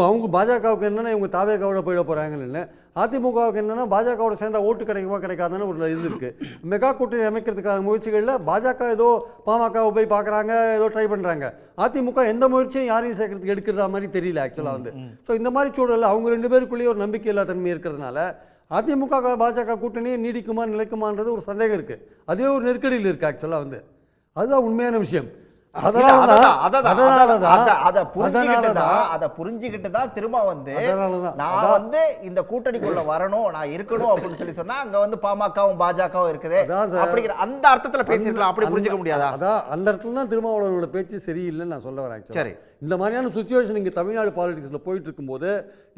அவங்க பாஜகவுக்கு என்னென்னா இவங்க தாவேக்காவோட போயிட போகிறாங்கன்னு, அதிமுகவுக்கு என்னென்னா பாஜகவோட சேர்ந்தா ஓட்டு கிடைக்குமா கிடைக்காதுன்னு ஒரு இது இருக்குது. மெகா கூட்டணி அமைக்கிறதுக்கான முயற்சிகளில் பாஜக ஏதோ பாமகவை போய் பார்க்குறாங்க, ஏதோ ட்ரை பண்ணுறாங்க. அதிமுக எந்த முயற்சியும் யாரையும் சேர்க்கறதுக்கு எடுக்கிறதா மாதிரி தெரியல ஆக்சுவலாக வந்து. ஸோ இந்த மாதிரி சூழலில் அவங்க 2 பேருக்குள்ளேயே ஒரு நம்பிக்கை இல்லாத தன்மை இருக்கிறதுனால அதிமுக பாஜக கூட்டணியை நீடிக்குமா நிலைக்குமான்றது ஒரு சந்தேகம் இருக்குது. அதுவே ஒரு நெருக்கடியில் இருக்குது ஆக்சுவலாக வந்து. அதுதான் உண்மையான விஷயம். புரிஞ்சுக்கிட்டு தான் திரும்ப வந்து நான் வந்து இந்த கூட்டணிக்குள்ள வரணும், நான் இருக்கணும் அப்படின்னு சொல்லி சொன்னா அங்க வந்து பாமகவும் பாஜகவும் இருக்குது அப்படிங்கிற அந்த அர்த்தத்துல பேசிருக்கலாம். அப்படி புரிஞ்சுக்க முடியாதா? அதான் அந்த இடத்துல தான் திருமாவளவனோட பேச்சு சரியில்லைன்னு நான் சொல்ல வரேன். சரி, இந்த மாதிரியான சுச்சுவேஷன் இங்கே தமிழ்நாடு பாலிடிக்ஸில் போயிட்டு இருக்கும்போது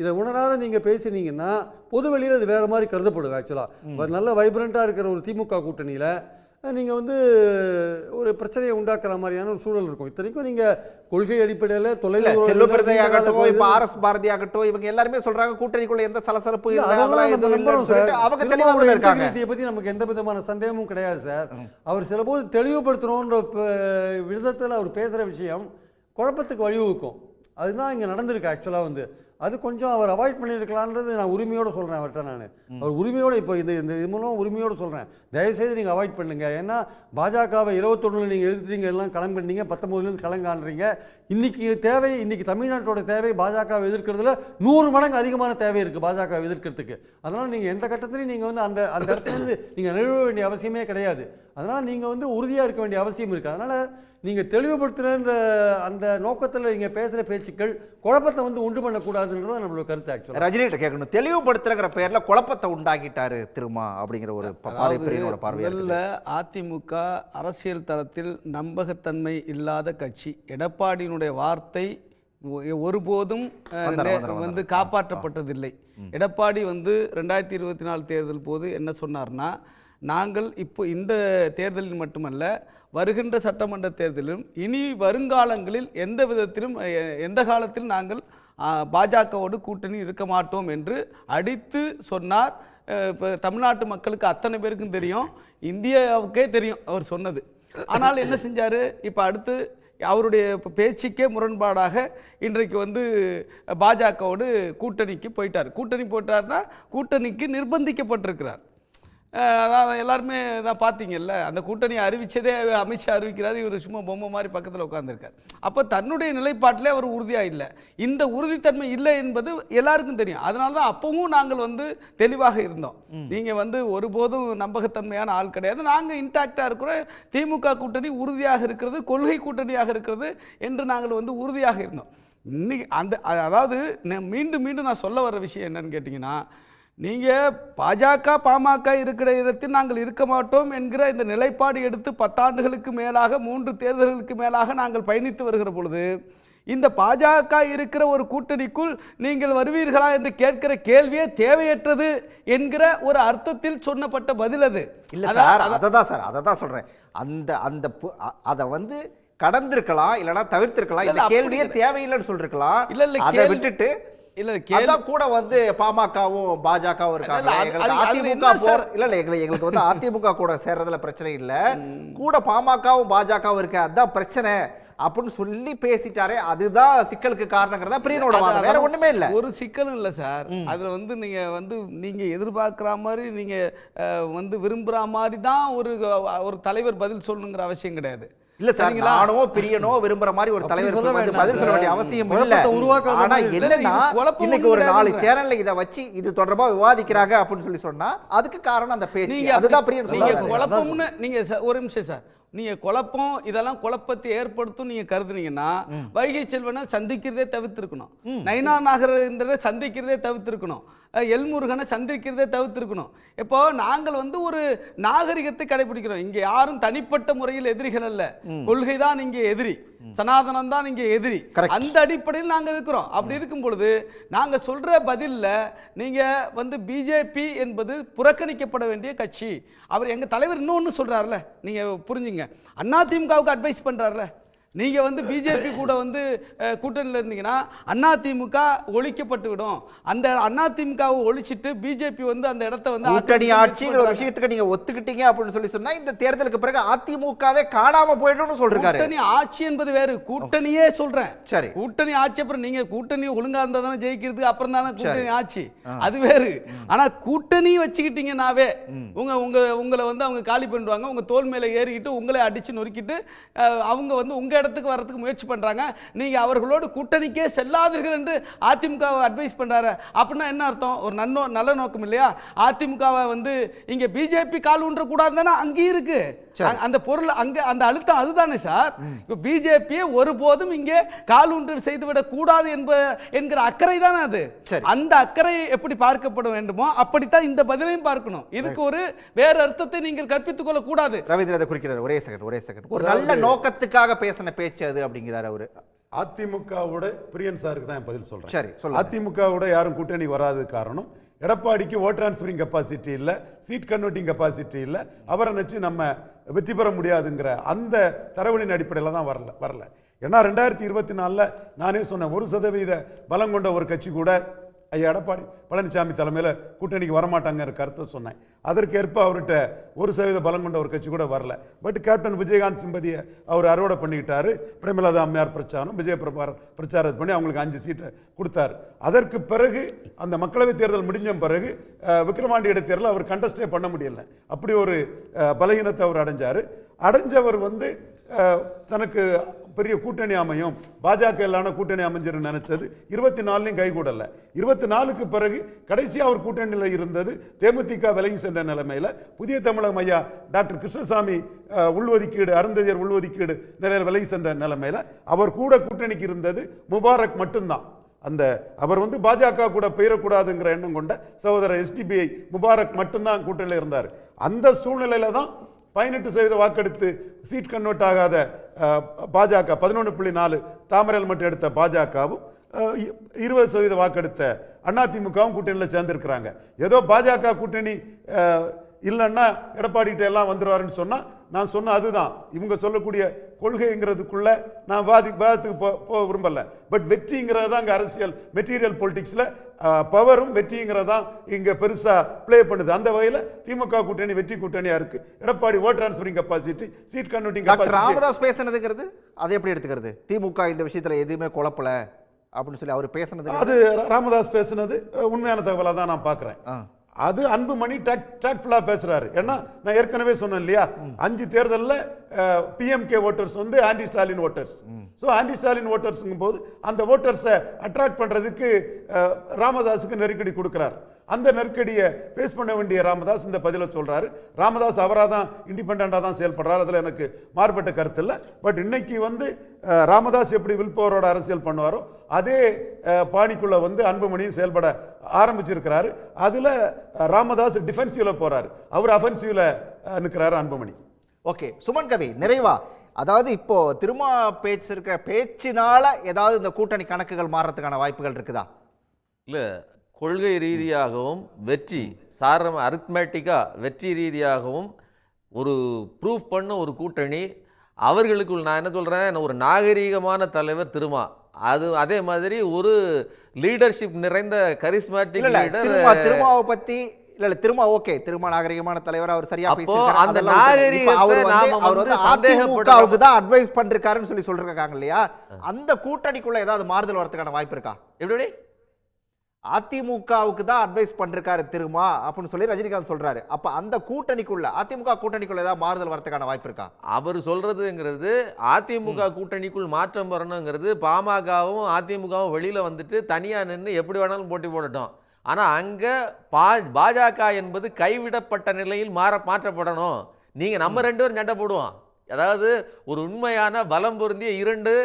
இதை உணராத நீங்கள் பேசுனீங்கன்னா பொது வெளியில் அது வேறு மாதிரி கருதப்படுது. ஆக்சுவலாக நல்ல வைப்ரண்ட்டாக இருக்கிற ஒரு திமுக கூட்டணியில் நீங்கள் வந்து ஒரு பிரச்சனையை உண்டாக்குற மாதிரியான ஒரு சூழல் இருக்கும். இத்தனைக்கும் நீங்கள் கொள்கை அடிப்படையில் தொலைவில் பாரதி ஆகட்டும் இவங்க எல்லாருமே சொல்றாங்க கூட்டணிக்குள்ள எந்த சலசலப்பு பற்றி நமக்கு எந்த விதமான சந்தேகமும் கிடையாது சார். அவர் சில போது தெளிவுபடுத்தணுன்ற விதத்தில் அவர் பேசுகிற விஷயம் குழப்பத்துக்கு வழிவகுக்கும். அதுதான் இங்கே நடந்திருக்கு ஆக்சுவலாக வந்து. அது கொஞ்சம் அவர் அவாய்ட் பண்ணியிருக்கலான்றது நான் உரிமையோடு சொல்கிறேன் அவர்கிட்ட. நான் அவர் உரிமையோடு இப்போ இந்த இது மூலம் உரிமையோடு சொல்கிறேன், தயவுசெய்து நீங்கள் அவாய்ட் பண்ணுங்கள். ஏன்னா பாஜகவை 21 நீங்கள் எழுதுறீங்க, எல்லாம் கிளம்பிட்டீங்க, 19 கிளங்கான்றீங்க. இன்றைக்கி தமிழ்நாட்டோட தேவை பாஜகவை எதிர்க்கிறதுல 100 மடங்கு அதிகமான தேவை இருக்குது பாஜகவை எதிர்க்கிறதுக்கு. அதனால் நீங்கள் எந்த கட்டத்திலையும் நீங்கள் வந்து அந்த இடத்துலேருந்து நீங்கள் நழுவ வேண்டிய அவசியமே கிடையாது. அதனால் நீங்கள் வந்து உறுதியாக இருக்க வேண்டிய அவசியம் இருக்குது. அதனால் நீங்கள் தெளிவுபடுத்துகிற அந்த நோக்கத்தில் நீங்கள் பேசுகிற பேச்சுக்கள் குழப்பத்தை வந்து உண்டு பண்ணக்கூடாதுன்றது நம்மளோட கருத்து. ஆக்சுவலாக ரஜினிகிட்ட கேட்கணும், தெளிவுபடுத்துகிற பேரில் குழப்பத்தை உண்டாக்கிட்டாரு திருமா அப்படிங்கிற ஒரு பார்வையில். அதிமுக அரசியல் தளத்தில் நம்பகத்தன்மை இல்லாத கட்சி. எடப்பாடியினுடைய வார்த்தை ஒருபோதும் வந்து காப்பாற்றப்பட்டதில்லை. எடப்பாடி வந்து 2024 தேர்தல் போது என்ன சொன்னார்னா, நாங்கள் இப்போ இந்த தேர்தலில் மட்டுமல்ல வருகின்ற சட்டமன்ற தேர்தலிலும் இனி வருங்காலங்களில் எந்த விதத்திலும் எந்த காலத்திலும் நாங்கள் பாஜகவோடு கூட்டணி இருக்க மாட்டோம் என்று அடித்து சொன்னார். இப்போ தமிழ்நாட்டு மக்களுக்கு அத்தனை பேருக்கும் தெரியும், இந்தியாவுக்கே தெரியும் அவர் சொன்னது. ஆனால் என்ன செஞ்சார், இப்போ அடுத்து அவருடைய பேச்சுக்கே முரண்பாடாக இன்றைக்கு வந்து பாஜகவோடு கூட்டணிக்கு போயிட்டார். கூட்டணி போயிட்டார்னா கூட்டணிக்கு நிர்பந்திக்கப்பட்டிருக்கிறார். அதாவது எல்லாருமே தான் பார்த்தீங்கல்ல, அந்த கூட்டணியை அறிவித்ததே அமித்ஷா அறிவிக்கிறார், இவர் சும்மா பொம்மை மாதிரி பக்கத்தில் உட்காந்துருக்கார். அப்போ தன்னுடைய நிலைப்பாட்டிலே அவர் உறுதியாக இல்லை. இந்த உறுதித்தன்மை இல்லை என்பது எல்லாருக்கும் தெரியும். அதனால தான் அப்பவும் நாங்கள் வந்து தெளிவாக இருந்தோம். நீங்கள் வந்து ஒருபோதும் நம்பகத்தன்மையான ஆள் கிடையாது, நாங்கள் இன்டாக்டாக இருக்கிறோம், திமுக கூட்டணி உறுதியாக இருக்கிறது, கொள்கை கூட்டணியாக இருக்கிறது என்று நாங்கள் வந்து உறுதியாக இருந்தோம். இன்னைக்கு அதாவது மீண்டும் மீண்டும் நான் சொல்ல வர விஷயம் என்னன்னு கேட்டிங்கன்னா, நீங்கள் பாஜக பாமக இருக்கிற இடத்தில் நாங்கள் இருக்க மாட்டோம் என்கிற இந்த நிலைப்பாடு எடுத்து 10 ஆண்டுகளுக்கு மேலாக 3 தேர்தல்களுக்கு மேலாக நாங்கள் பயணித்து வருகிற பொழுது இந்த பாஜக இருக்கிற ஒரு கூட்டணிக்குள் நீங்கள் வருவீர்களா என்று கேட்கிற கேள்வியே தேவையற்றது என்கிற ஒரு அர்த்தத்தில் சொன்னப்பட்ட பதில் அது. இல்லை சார், அதை தான் சொல்கிறேன். அதை வந்து கடந்திருக்கலாம், இல்லைன்னா தவிர்த்திருக்கலாம். இந்த கேள்வியே தேவையில்லைன்னு சொல்லிருக்கலாம். அதை விட்டுட்டு கூட வந்து பாமகவும் பாஜகவும் இருக்காங்க. எங்களுக்கு வந்து அதிமுக கூட சேர்றதுல பிரச்சனை இல்லை, கூட பாமகவும் பாஜகவும் இருக்கு, அதுதான் பிரச்சனை அப்படின்னு சொல்லி பேசிட்டாரே, அதுதான் சிக்கலுக்கு காரணங்கிறதா பிரியனோட வாதம். வேற ஒண்ணுமே இல்லை. ஒரு சிக்கலும் இல்லை சார். அதுல வந்து நீங்க எதிர்பார்க்கிற மாதிரி நீங்க வந்து விரும்புற மாதிரி தான் ஒரு தலைவர் பதில் சொல்லணுங்கிற அவசியம் கிடையாது. இல்ல சார், நானோ பிரியனோ விரும்புற மாதிரி ஒரு தலைவர் பதில் சொல்ல வேண்டிய அவசியம் இல்ல. ஆனா என்னன்னா இன்னைக்கு ஒரு 4 சேனல்ல இத வச்சு இது தொடர்பா விவாதிக்கிறாங்க அப்படின்னு சொல்லி சொன்னா அதுக்கு காரணம் அந்த பேச்சு. அதுதான் பிரியன் சொல்றாரு. குழப்பம்னு நீங்க ஒரு நிமிஷம் சார், நீங்க குழப்பம் இதெல்லாம் குழப்பத்தை ஏற்படுத்தும் நீங்க கருதுனீங்கன்னா வைகை செல்வனை சந்திக்கிறதே தவிர்த்திருக்கணும், நயினா நாகரேந்திரனை சந்திக்கிறதே தவிர்த்திருக்கணும், எல்முருகனை சந்திக்கிறதே தவிர்த்திருக்கணும். இப்போ நாங்கள் வந்து ஒரு நாகரிகத்தை கடைபிடிக்கிறோம். இங்க யாரும் தனிப்பட்ட முறையில் எதிரிகள் அல்ல, கொள்கை தான் இங்கே எதிரி, சனாதனம் தான் இங்கே எதிரி. அந்த அடிப்படையில் நாங்கள் இருக்கிறோம். அப்படி இருக்கும் பொழுது நாங்க சொல்ற பதில்ல நீங்க வந்து பிஜேபி என்பது புறக்கணிக்கப்பட வேண்டிய கட்சி. அவர் எங்க தலைவர் இன்னொன்னு சொல்றாருல, நீங்க புரிஞ்சுங்க, அதிமுகவுக்கு அட்வைஸ் பண்றாருல, நீங்க வந்து பிஜேபி கூட வந்து கூட்டணியில் இருந்தீங்கன்னா அதிமுக ஒழிக்கப்பட்டு விடும். அந்த அதிமுகவை ஒழிச்சிட்டு பிஜேபி வந்து அந்த இடத்தை வந்து கூட்டணி ஆட்சிங்கிற ஒரு விஷயத்துக்கு நீங்க ஒத்துக்கிட்டீங்க அப்படின்னு சொல்லி சொன்னா இந்த தேர்தலுக்கு பிறகு அதிமுகவே காணாம போயிடும்னு சொல்றாரு. கூட்டணி ஆட்சி என்பது வேறு, கூட்டணியே சொல்றேன். சரி, கூட்டணி ஆட்சி அப்புறம் நீங்க கூட்டணி ஒழுங்கா இருந்தா தானே ஜெயிக்கிறதுக்கு அப்புறம் தானே கூட்டணி ஆட்சி, அது வேறு. ஆனா கூட்டணி வச்சுக்கிட்டீங்கன்னாவே உங்களை வந்து அவங்க காலி பண்ணிடுவாங்க, உங்க தோல் மேல ஏறிக்கிட்டு உங்களை அடிச்சு நொறுக்கிட்டு அவங்க வந்து உங்க இடத்துக்கு வரதுக்கு முயற்சி பண்றாங்க. நீங்க அவர்களோடு கூட்டணிக்கே செல்லாதீர்கள் என்று அதிமுக அட்வைஸ் பண்றாரு. அப்படின்னா என்ன அர்த்தம்? ஒரு நல்ல நோக்கம் இல்லையா? அதிமுகவை வந்து இங்க பிஜேபி கால் ஊன்ற கூடாதுன்னா அங்கே இருக்கு அந்த பொருள், அங்க அந்த அழுத்தம் அதுதானே சார். இப்போ பிஜேபியை ஒருபோதும் இங்கே கால் ஊன்று செய்துவிடக் கூடாது என்கிற அக்கறை தானே அது. அந்த அக்கறை எப்படி பார்க்கப்பட வேண்டுமோ அப்படித்தான் இந்த பதிலையும் பார்க்கணும். இதுக்கு ஒரு வேற அர்த்தத்தை நீங்கள் கற்பித்துக் கொள்ள கூடாது. ரவீந்திர குறிக்கிறார். ஒரே செகண்ட். ஒரு நல்ல நோக்கத்துக்காக பேசின பேச்சு அது அப்படிங்கிறார் அவரு. அதிமுகவோட பிரியன் சாருக்கு தான் பதில் சொல்றேன். சரி, அதிமுகவோட யாரும் கூட்டணி வராது காரணம் எடப்பாடிக்கு ஓட் டிரான்ஸ்பரிங் கெப்பாசிட்டி இல்லை, சீட் கன்வெர்ட்டிங் கெப்பாசிட்டி இல்லை, அவரை நினைச்சு நம்ம வெற்றி பெற முடியாதுங்கிற அந்த தரவுகளின் அடிப்படையில் தான் வரல. ஏன்னா 2024 நானே சொன்னேன், 1% பலம் கொண்ட ஒரு கட்சி கூட ஐயா எடப்பாடி பழனிசாமி தலைமையில் கூட்டணிக்கு வரமாட்டாங்கிற கருத்தை சொன்னேன். அதற்கேற்ப அவர்கிட்ட 1% பலம் கொண்ட ஒரு கட்சி கூட வரல. பட் கேப்டன் விஜயகாந்த் சிம்பதியை அவர் அறுவடை பண்ணிக்கிட்டாரு. பிரேமலதா அம்மையார் பிரச்சாரம், விஜய பிரச்சாரம் பண்ணி அவங்களுக்கு 5 சீட்டை கொடுத்தாரு. அதற்கு பிறகு அந்த மக்களவைத் தேர்தல் முடிஞ்ச பிறகு விக்கிரவாண்டி இடைத்தேர்தல் அவர் கண்டஸ்டே பண்ண முடியல. அப்படி ஒரு பலகீனத்தை அவர் அடைஞ்சவர் வந்து தனக்கு பெரிய கூட்டணி அமையும், பாஜக இல்லான கூட்டணி அமைஞ்சிரு நினைச்சது 24 கை கூடல. 24க்கு பிறகு கடைசியாக அவர் கூட்டணியில் இருந்தது தேமுதிக விலகி சென்ற நிலைமையில் புதிய தமிழகம் ஐயா டாக்டர் கிருஷ்ணசாமி உள்ஒதுக்கீடு, அருந்ததியர் உள்ஒதுக்கீடு நிலையில் விலகி சென்ற நிலைமையில் அவர் கூட கூட்டணிக்கு இருந்தது முபாரக் மட்டும்தான். அவர் வந்து பாஜக கூட பெயரக்கூடாதுங்கிற எண்ணம் கொண்ட சகோதரர் SDPI முபாரக் மட்டும்தான் கூட்டணியில் இருந்தார். அந்த சூழ்நிலையில தான் 18% வாக்கெடுத்து சீட் கன்வெர்ட் ஆகாத பாஜக 11.4 தாமரையில் மட்டும் எடுத்த பாஜகவும் 20% வாக்கெடுத்த அதிமுகவும் கூட்டணியில் சேர்ந்திருக்கிறாங்க. ஏதோ பாஜக கூட்டணி இல்லைன்னா எடப்பாடிகிட்ட எல்லாம் வந்துடுவாருன்னு சொன்னால் நான் சொன்ன அதுதான் இவங்க சொல்லக்கூடிய கொள்கைங்கிறதுக்குள்ள நான் வாதத்துக்கு போக விரும்பல. பட் வெற்றிங்கிறது தான் இங்கே அரசியல் மெட்டீரியல் பொலிட்டிக்ஸில் பவரும் வெற்றிங்கிறதான் இங்கே பெருசாக ப்ளே பண்ணுது. அந்த வகையில் திமுக கூட்டணி வெற்றி கூட்டணியாக இருக்கு. Edappadi vote transferring capacity, seat converting capacity. Ramadoss பேசுனதுங்கிறது அதை எப்படி எடுத்துக்கிறது? திமுக இந்த விஷயத்தில் எதுவுமே குழப்பல அப்படின்னு சொல்லி அவர் பேசுனது, அது ராமதாஸ் பேசுனது உண்மையான தகவலாக தான் நான் பார்க்குறேன். அது அன்புமணி டாக்ட்ஃபுல்லாக பேசுறாரு. ஏன்னா நான் ஏற்கனவே சொன்னேன் இல்லையா, 5 தேர்தலில் PMK ஓட்டர்ஸ் வந்து anti Stalin voters. So anti Stalin ஓட்டர்ஸுங்கும் போது அந்த ஓட்டர்ஸை அட்ராக்ட் பண்ணுறதுக்கு ராமதாஸுக்கு நெருக்கடி கொடுக்குறார். அந்த நெருக்கடியை ஃபேஸ் பண்ண வேண்டிய ராமதாஸ் இந்த பதிலை சொல்றாரு. ராமதாஸ் அவராக தான் இண்டிபெண்டாக தான் செயல்படுறாரு, அதில் எனக்கு மாறுபட்ட கருத்து இல்லை. பட் இன்னைக்கு ராமதாஸ் எப்படி வில் பவரோட அரசியல் பண்ணுவாரோ அதே பாணிக்குள்ள அன்புமணியும் செயல்பட ஆரம்பிச்சிருக்கிறாரு. அதில் ராமதாஸ் டிஃபென்சிவ்ல போறாரு, அவர் அஃபென்சிவ்ல நிற்கிறாரு அன்புமணி. ஓகே சுமன் கவி, நிறைவா அதாவது இப்போ திருமா பேச்சிருக்கிற பேச்சினால ஏதாவது இந்த கூட்டணி கணக்குகள் மாறுறதுக்கான வாய்ப்புகள் இருக்குதா? இல்லை, கொள்கை ரீதியாகவும் வெற்றி சாரம் அரித்மேட்டிக்காக வெற்றி ரீதியாகவும் ஒரு ப்ரூஃப் பண்ண ஒரு கூட்டணி அவர்களுக்குள். நான் என்ன சொல்கிறேன், ஒரு நாகரீகமான தலைவர் திருமா, அதே மாதிரி ஒரு லீடர்ஷிப் நிறைந்த கரிஸ்மேட்டிக் லீடர். திருமாவை பற்றி திருமா ஓகே, திருமா நாகரிகமான தலைவர், அவர் சரியா பேசியிருக்காரு. அந்த நாகரிகத்தை அதிமுகவுக்கு தான் அட்வைஸ் பண்றாருன்னு சொல்லி சொல்றாங்க இல்லையா, அந்த கூட்டணிக்குள்ள ஏதாவது மாறுதல் வரதுக்கான வாய்ப்பு இருக்கா? எப்படி அதிமுகவுக்கு தான் அட்வைஸ் பண்றாரு திருமா அப்படின்னு சொல்லி ரஜினிகாந்த் சொல்றாரு. அப்ப அந்த கூட்டணிக்குள்ள அதிமுக கூட்டணிக்குள்ள ஏதாவது மாறுதல் வரதுக்கான வாய்ப்பு இருக்கா? அவர் சொல்றதுங்கிறது அதிமுக கூட்டணிக்குள் மாற்றம் வரணுங்கிறது. பாமகவும் அதிமுகவும் வெளியில வந்துட்டு தனியா நின்று எப்படி வேணாலும் போட்டி போடட்டும். ஆனால் அங்கே பாஜக என்பது கைவிடப்பட்ட நிலையில் மாற்றப்படணும். நீங்கள் நம்ம 2 பேரும் சண்டை போடுவோம். அதாவது ஒரு உண்மையான பலம் பொருந்திய 2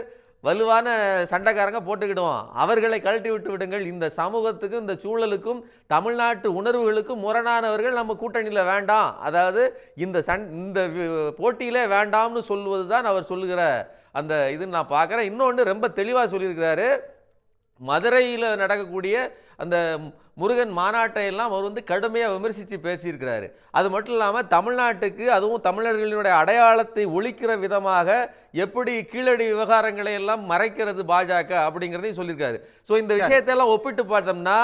வலுவான சண்டைக்காரங்க போட்டுக்கிடுவோம். அவர்களை கழட்டி விட்டு விடுங்கள். இந்த சமூகத்துக்கும் இந்த சூழலுக்கும் தமிழ்நாட்டு உணர்வுகளுக்கும் முரணானவர்கள் நம்ம கூட்டணியில் வேண்டாம். அதாவது இந்த போட்டியிலே வேண்டாம்னு சொல்வது தான் அவர் சொல்லுகிற அந்த இதுன்னு நான் பார்க்குறேன். இன்னொன்று ரொம்ப தெளிவாக சொல்லியிருக்கிறாரு. மதுரையில் நடக்கக்கூடிய அந்த முருகன் மாநாட்டை எல்லாம் அவர் கடுமையாக விமர்சித்து பேசியிருக்கிறாரு. அது மட்டும் இல்லாமல் தமிழ்நாட்டுக்கு அதுவும் தமிழர்களுடைய அடையாளத்தை ஒழிக்கிற விதமாக எப்படி கீழடி விவகாரங்களை எல்லாம் மறைக்கிறது பாஜக அப்படிங்கிறதையும் சொல்லியிருக்காரு. ஸோ இந்த விஷயத்தையெல்லாம் ஒப்பிட்டு பார்த்தோம்னா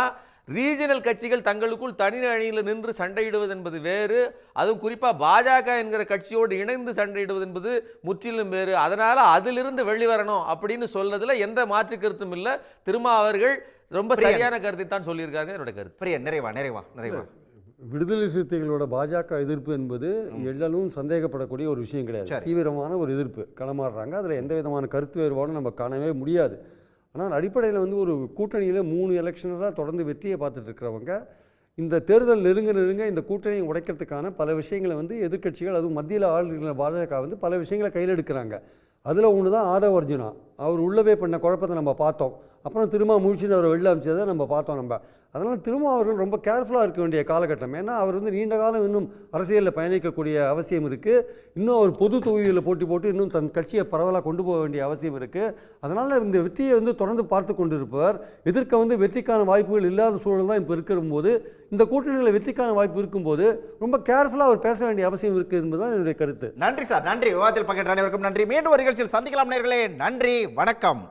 ரீஜனல் கட்சிகள் தங்களுக்குள் தனி அணியில் நின்று சண்டையிடுவது என்பது வேறு, அதுவும் குறிப்பாக பாஜக என்கிற கட்சியோடு இணைந்து சண்டையிடுவது என்பது முற்றிலும் வேறு. அதனால் அதிலிருந்து வெளிவரணும் அப்படின்னு சொல்றதுல எந்த மாற்று கருத்தும் இல்லை. திருமா அவர்கள் ரொம்ப சரியான கருத்தை தான் சொல்லியிருக்காங்க. என்னோட கருத்து. நிறைவா விடுதலை சிறுத்தைகளோட பாஜக எதிர்ப்பு என்பது எல்லாரும் சந்தேகப்படக்கூடிய ஒரு விஷயம் கிடையாது. தீவிரமான ஒரு எதிர்ப்பு களமாடுறாங்க. அதில் எந்த விதமான கருத்து வேறுபாடும் நம்ம காணவே முடியாது. ஆனால் அடிப்படையில் ஒரு கூட்டணியில் 3 எலெக்ஷனராக தொடர்ந்து வெற்றியை பார்த்துட்டு இருக்கிறவங்க இந்த தேர்தல் நெருங்க இந்த கூட்டணியை உடைக்கிறதுக்கான பல விஷயங்களை எதிர்க்கட்சிகள் அதுவும் மத்தியில் ஆளுகிற பாஜக பல விஷயங்களை கையில் எடுக்கிறாங்க. அதில் ஒன்று தான் ஆதவ அர்ஜுனா. அவர் உள்ளவே பண்ண குழப்பத்தை நம்ம பார்த்தோம். அப்புறம் திரும்ப முழிச்சுன்னு அவர் வெளில அமைச்சதை நம்ம பார்த்தோம். அதனால் திரும்ப அவர்கள் ரொம்ப கேர்ஃபுல்லாக இருக்க வேண்டிய காலகட்டம். ஏன்னா அவர் நீண்ட காலம் இன்னும் அரசியலில் பயணிக்கக்கூடிய அவசியம் இருக்குது. இன்னும் அவர் பொது தொகுதியில் போட்டு இன்னும் தன் கட்சியை பரவலாக கொண்டு போக வேண்டிய அவசியம் இருக்குது. அதனால் இந்த வெற்றியை தொடர்ந்து பார்த்து கொண்டு இருப்பவர் எதிர்க்க வெற்றிக்கான வாய்ப்புகள் இல்லாத சூழல் தான் இப்போ இருக்கிறபோது இந்த கூட்டணியில் வெற்றிக்கான வாய்ப்பு இருக்கும்போது ரொம்ப கேர்ஃபுல்லாக அவர் பேச வேண்டிய அவசியம் இருக்குது என்பதுதான் என்னுடைய கருத்து. நன்றி சார், நன்றி. விவாதத்தில் பங்கேற்ற அனைவருக்கும் நன்றி. மீண்டும் ஒரு நிகழ்ச்சியில் சந்திக்கலாம் நேயர்களே. நன்றி, வணக்கம்.